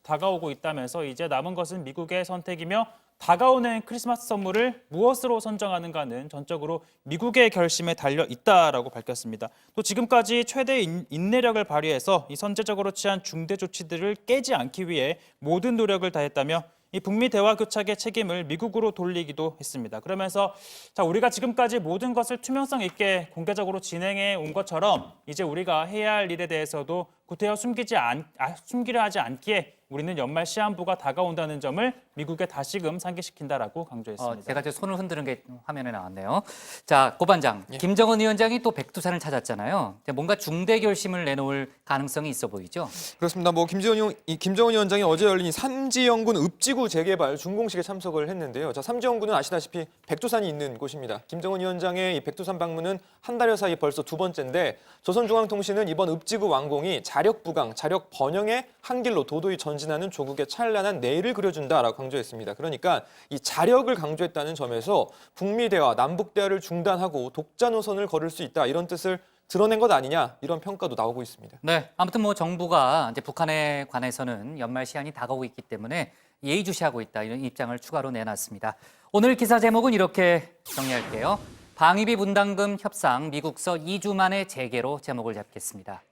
다가오고 있다면서 이제 남은 것은 미국의 선택이며 다가오는 크리스마스 선물을 무엇으로 선정하는가는 전적으로 미국의 결심에 달려 있다라고 밝혔습니다. 또 지금까지 최대 인내력을 발휘해서 이 선제적으로 취한 중대 조치들을 깨지 않기 위해 모든 노력을 다했다며 이 북미 대화 교착의 책임을 미국으로 돌리기도 했습니다. 그러면서 자, 우리가 지금까지 모든 것을 투명성 있게 공개적으로 진행해 온 것처럼 이제 우리가 해야 할 일에 대해서도 구태여 숨기려 하지 않기에 우리는 연말 시한부가 다가온다는 점을 미국에 다시금 상기시킨다라고 강조했습니다. 제가 제 손을 흔드는 게 화면에 나왔네요. 자, 고반장, 예. 김정은 위원장이 또 백두산을 찾았잖아요. 뭔가 중대 결심을 내놓을 가능성이 있어 보이죠? 그렇습니다. 김정은 위원장이 어제 열린 삼지연군 읍지구 재개발 준공식에 참석을 했는데요. 자, 삼지연군은 아시다시피 백두산이 있는 곳입니다. 김정은 위원장의 이 백두산 방문은 한 달여 사이 벌써 두 번째인데 조선중앙통신은 이번 읍지구 완공이 자력 부강, 자력 번영의 한 길로 도도히 전진하는 조국의 찬란한 내일을 그려준다라고 강조했습니다. 그러니까 이 자력을 강조했다는 점에서 북미 대화, 남북 대화를 중단하고 독자 노선을 걸을 수 있다 이런 뜻을 드러낸 것 아니냐 이런 평가도 나오고 있습니다. 네, 아무튼 정부가 이제 북한에 관해서는 연말 시한이 다가오고 있기 때문에 예의주시하고 있다 이런 입장을 추가로 내놨습니다. 오늘 기사 제목은 이렇게 정리할게요. 방위비 분담금 협상 미국서 2주 만에 재개로 제목을 잡겠습니다.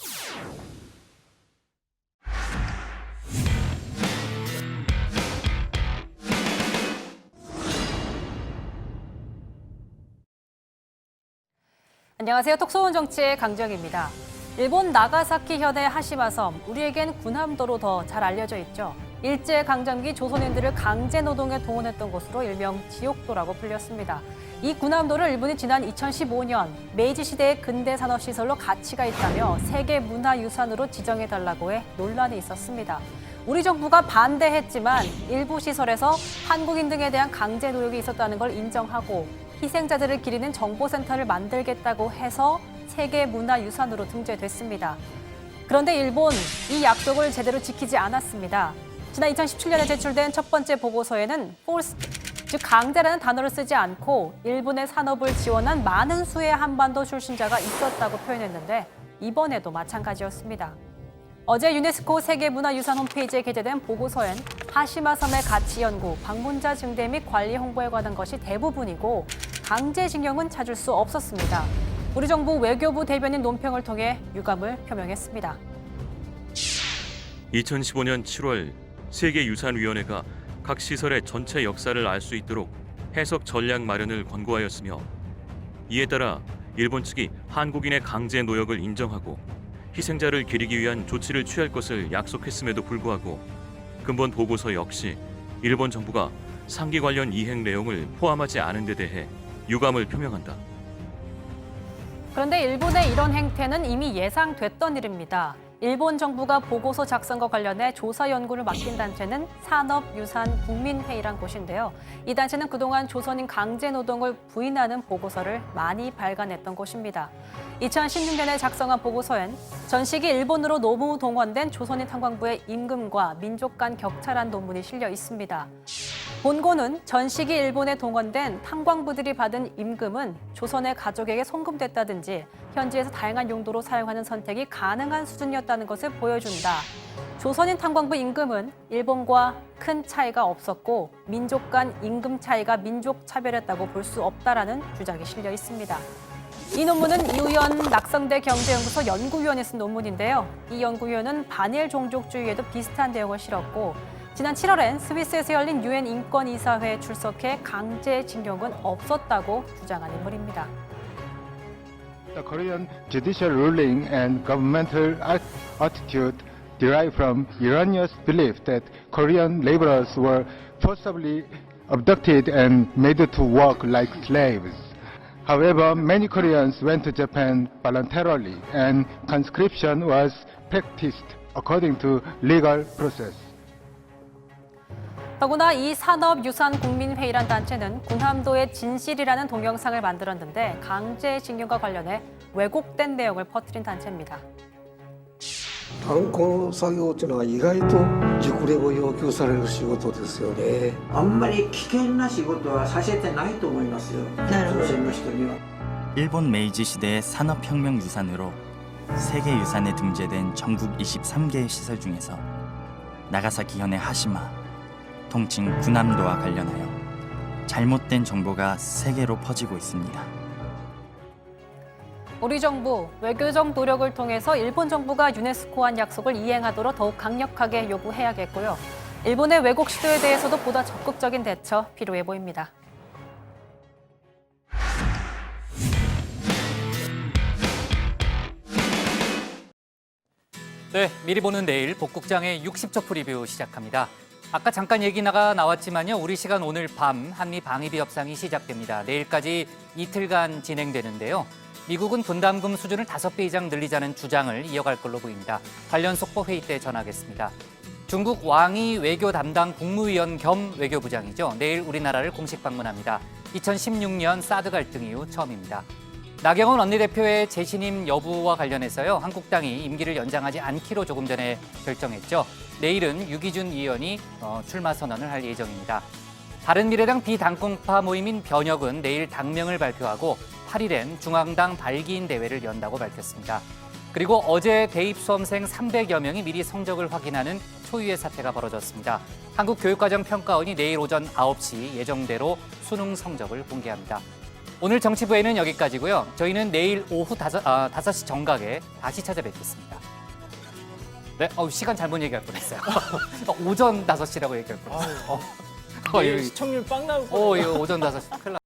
안녕하세요. 톡소원 정치의 강정입니다. 일본 나가사키 현의 하시마섬, 우리에겐 군함도로 더 잘 알려져 있죠. 일제강점기 조선인들을 강제노동에 동원했던 곳으로 일명 지옥도라고 불렸습니다. 이 군함도를 일본이 지난 2015년 메이지 시대의 근대 산업시설로 가치가 있다며 세계문화유산으로 지정해달라고 해 논란이 있었습니다. 우리 정부가 반대했지만 일부 시설에서 한국인 등에 대한 강제 노역이 있었다는 걸 인정하고 희생자들을 기리는 정보센터를 만들겠다고 해서 세계문화유산으로 등재됐습니다. 그런데 일본 이 약속을 제대로 지키지 않았습니다. 지난 2017년에 제출된 첫 번째 보고서에는 force, 즉 강제라는 단어를 쓰지 않고 일본의 산업을 지원한 많은 수의 한반도 출신자가 있었다고 표현했는데 이번에도 마찬가지였습니다. 어제 유네스코 세계문화유산 홈페이지에 게재된 보고서엔 하시마 섬의 가치 연구, 방문자 증대 및 관리 홍보에 관한 것이 대부분이고 강제징용은 찾을 수 없었습니다. 우리 정부 외교부 대변인 논평을 통해 유감을 표명했습니다. 2015년 7월 세계유산위원회가 각 시설의 전체 역사를 알 수 있도록 해석 전략 마련을 권고하였으며 이에 따라 일본 측이 한국인의 강제 노역을 인정하고 희생자를 기리기 위한 조치를 취할 것을 약속했음에도 불구하고 근본 보고서 역시 일본 정부가 상기 관련 이행 내용을 포함하지 않은 데 대해 유감을 표명한다. 그런데 일본의 이런 행태는 이미 예상됐던 일입니다. 일본 정부가 보고서 작성과 관련해 조사 연구를 맡긴 단체는 산업유산국민회의란 곳인데요. 이 단체는 그동안 조선인 강제노동을 부인하는 보고서를 많이 발간했던 곳입니다. 2016년에 작성한 보고서엔 전시기 일본으로 노무 동원된 조선인 탄광부의 임금과 민족 간 격차란 논문이 실려 있습니다. 본고는 전시기 일본에 동원된 탄광부들이 받은 임금은 조선의 가족에게 송금됐다든지 현지에서 다양한 용도로 사용하는 선택이 가능한 수준이었다는 것을 보여준다. 조선인 탄광부 임금은 일본과 큰 차이가 없었고 민족 간 임금 차이가 민족 차별했다고 볼 수 없다라는 주장이 실려 있습니다. 이 논문은 이우연 낙성대 경제연구소 연구위원이 쓴 논문인데요. 이 연구위원은 반일 종족주의에도 비슷한 내용을 실었고 지난 7월엔 스위스에서 열린 유엔 인권이사회에 출석해 강제징용은 없었다고 주장한 인물입니다. The Korean judicial ruling and governmental attitude derive from erroneous belief that Korean laborers were forcibly abducted and made to work like slaves. However, many Koreans went to Japan voluntarily and conscription was practiced according to legal process. 더구나 이 산업유산국민회의란 단체는 군함도의 진실이라는 동영상을 만들었는데 강제징용과 관련해 왜곡된 내용을 퍼뜨린 단체입니다. 炭鉱作業というのは意外と熟練を要求される仕事ですよね。あんまり危険な仕事はさせてないと思いますよ。朝鮮の人には。 일본 메이지 시대의 산업혁명 유산으로 세계 유산에 등재된 전국 23개의 시설 중에서 나가사키 현의 하시마, 통칭 군함도와 관련하여 잘못된 정보가 세계로 퍼지고 있습니다. 우리 정부 외교적 노력을 통해서 일본 정부가 유네스코한 약속을 이행하도록 더욱 강력하게 요구해야겠고요. 일본의 왜곡 시도에 대해서도 보다 적극적인 대처 필요해 보입니다. 네, 미리 보는 내일 복국장의 60초 프리뷰 시작합니다. 아까 잠깐 얘기가 나왔지만요. 우리 시간 오늘 밤 한미 방위비 협상이 시작됩니다. 내일까지 이틀간 진행되는데요. 미국은 분담금 수준을 5배 이상 늘리자는 주장을 이어갈 걸로 보입니다. 관련 속보 회의 때 전하겠습니다. 중국 왕이 외교 담당 국무위원 겸 외교부장이죠. 내일 우리나라를 공식 방문합니다. 2016년 사드 갈등 이후 처음입니다. 나경원 원내대표의 재신임 여부와 관련해서요. 한국당이 임기를 연장하지 않기로 조금 전에 결정했죠. 내일은 유기준 의원이 출마 선언을 할 예정입니다. 바른미래당 비당권파 모임인 변혁은 내일 당명을 발표하고 8일엔 중앙당 발기인 대회를 연다고 밝혔습니다. 그리고 어제 대입 수험생 300여 명이 미리 성적을 확인하는 초유의 사태가 벌어졌습니다. 한국교육과정평가원이 내일 오전 9시 예정대로 수능 성적을 공개합니다. 오늘 정치부에는 여기까지고요. 저희는 내일 오후 5시 정각에 다시 찾아뵙겠습니다. 네, 시간 잘못 얘기할 뻔했어요. 오전 5시라고 얘기할 뻔했어요. 시청률 빵 나올 뻔했어요. 오전 5시 큰일 났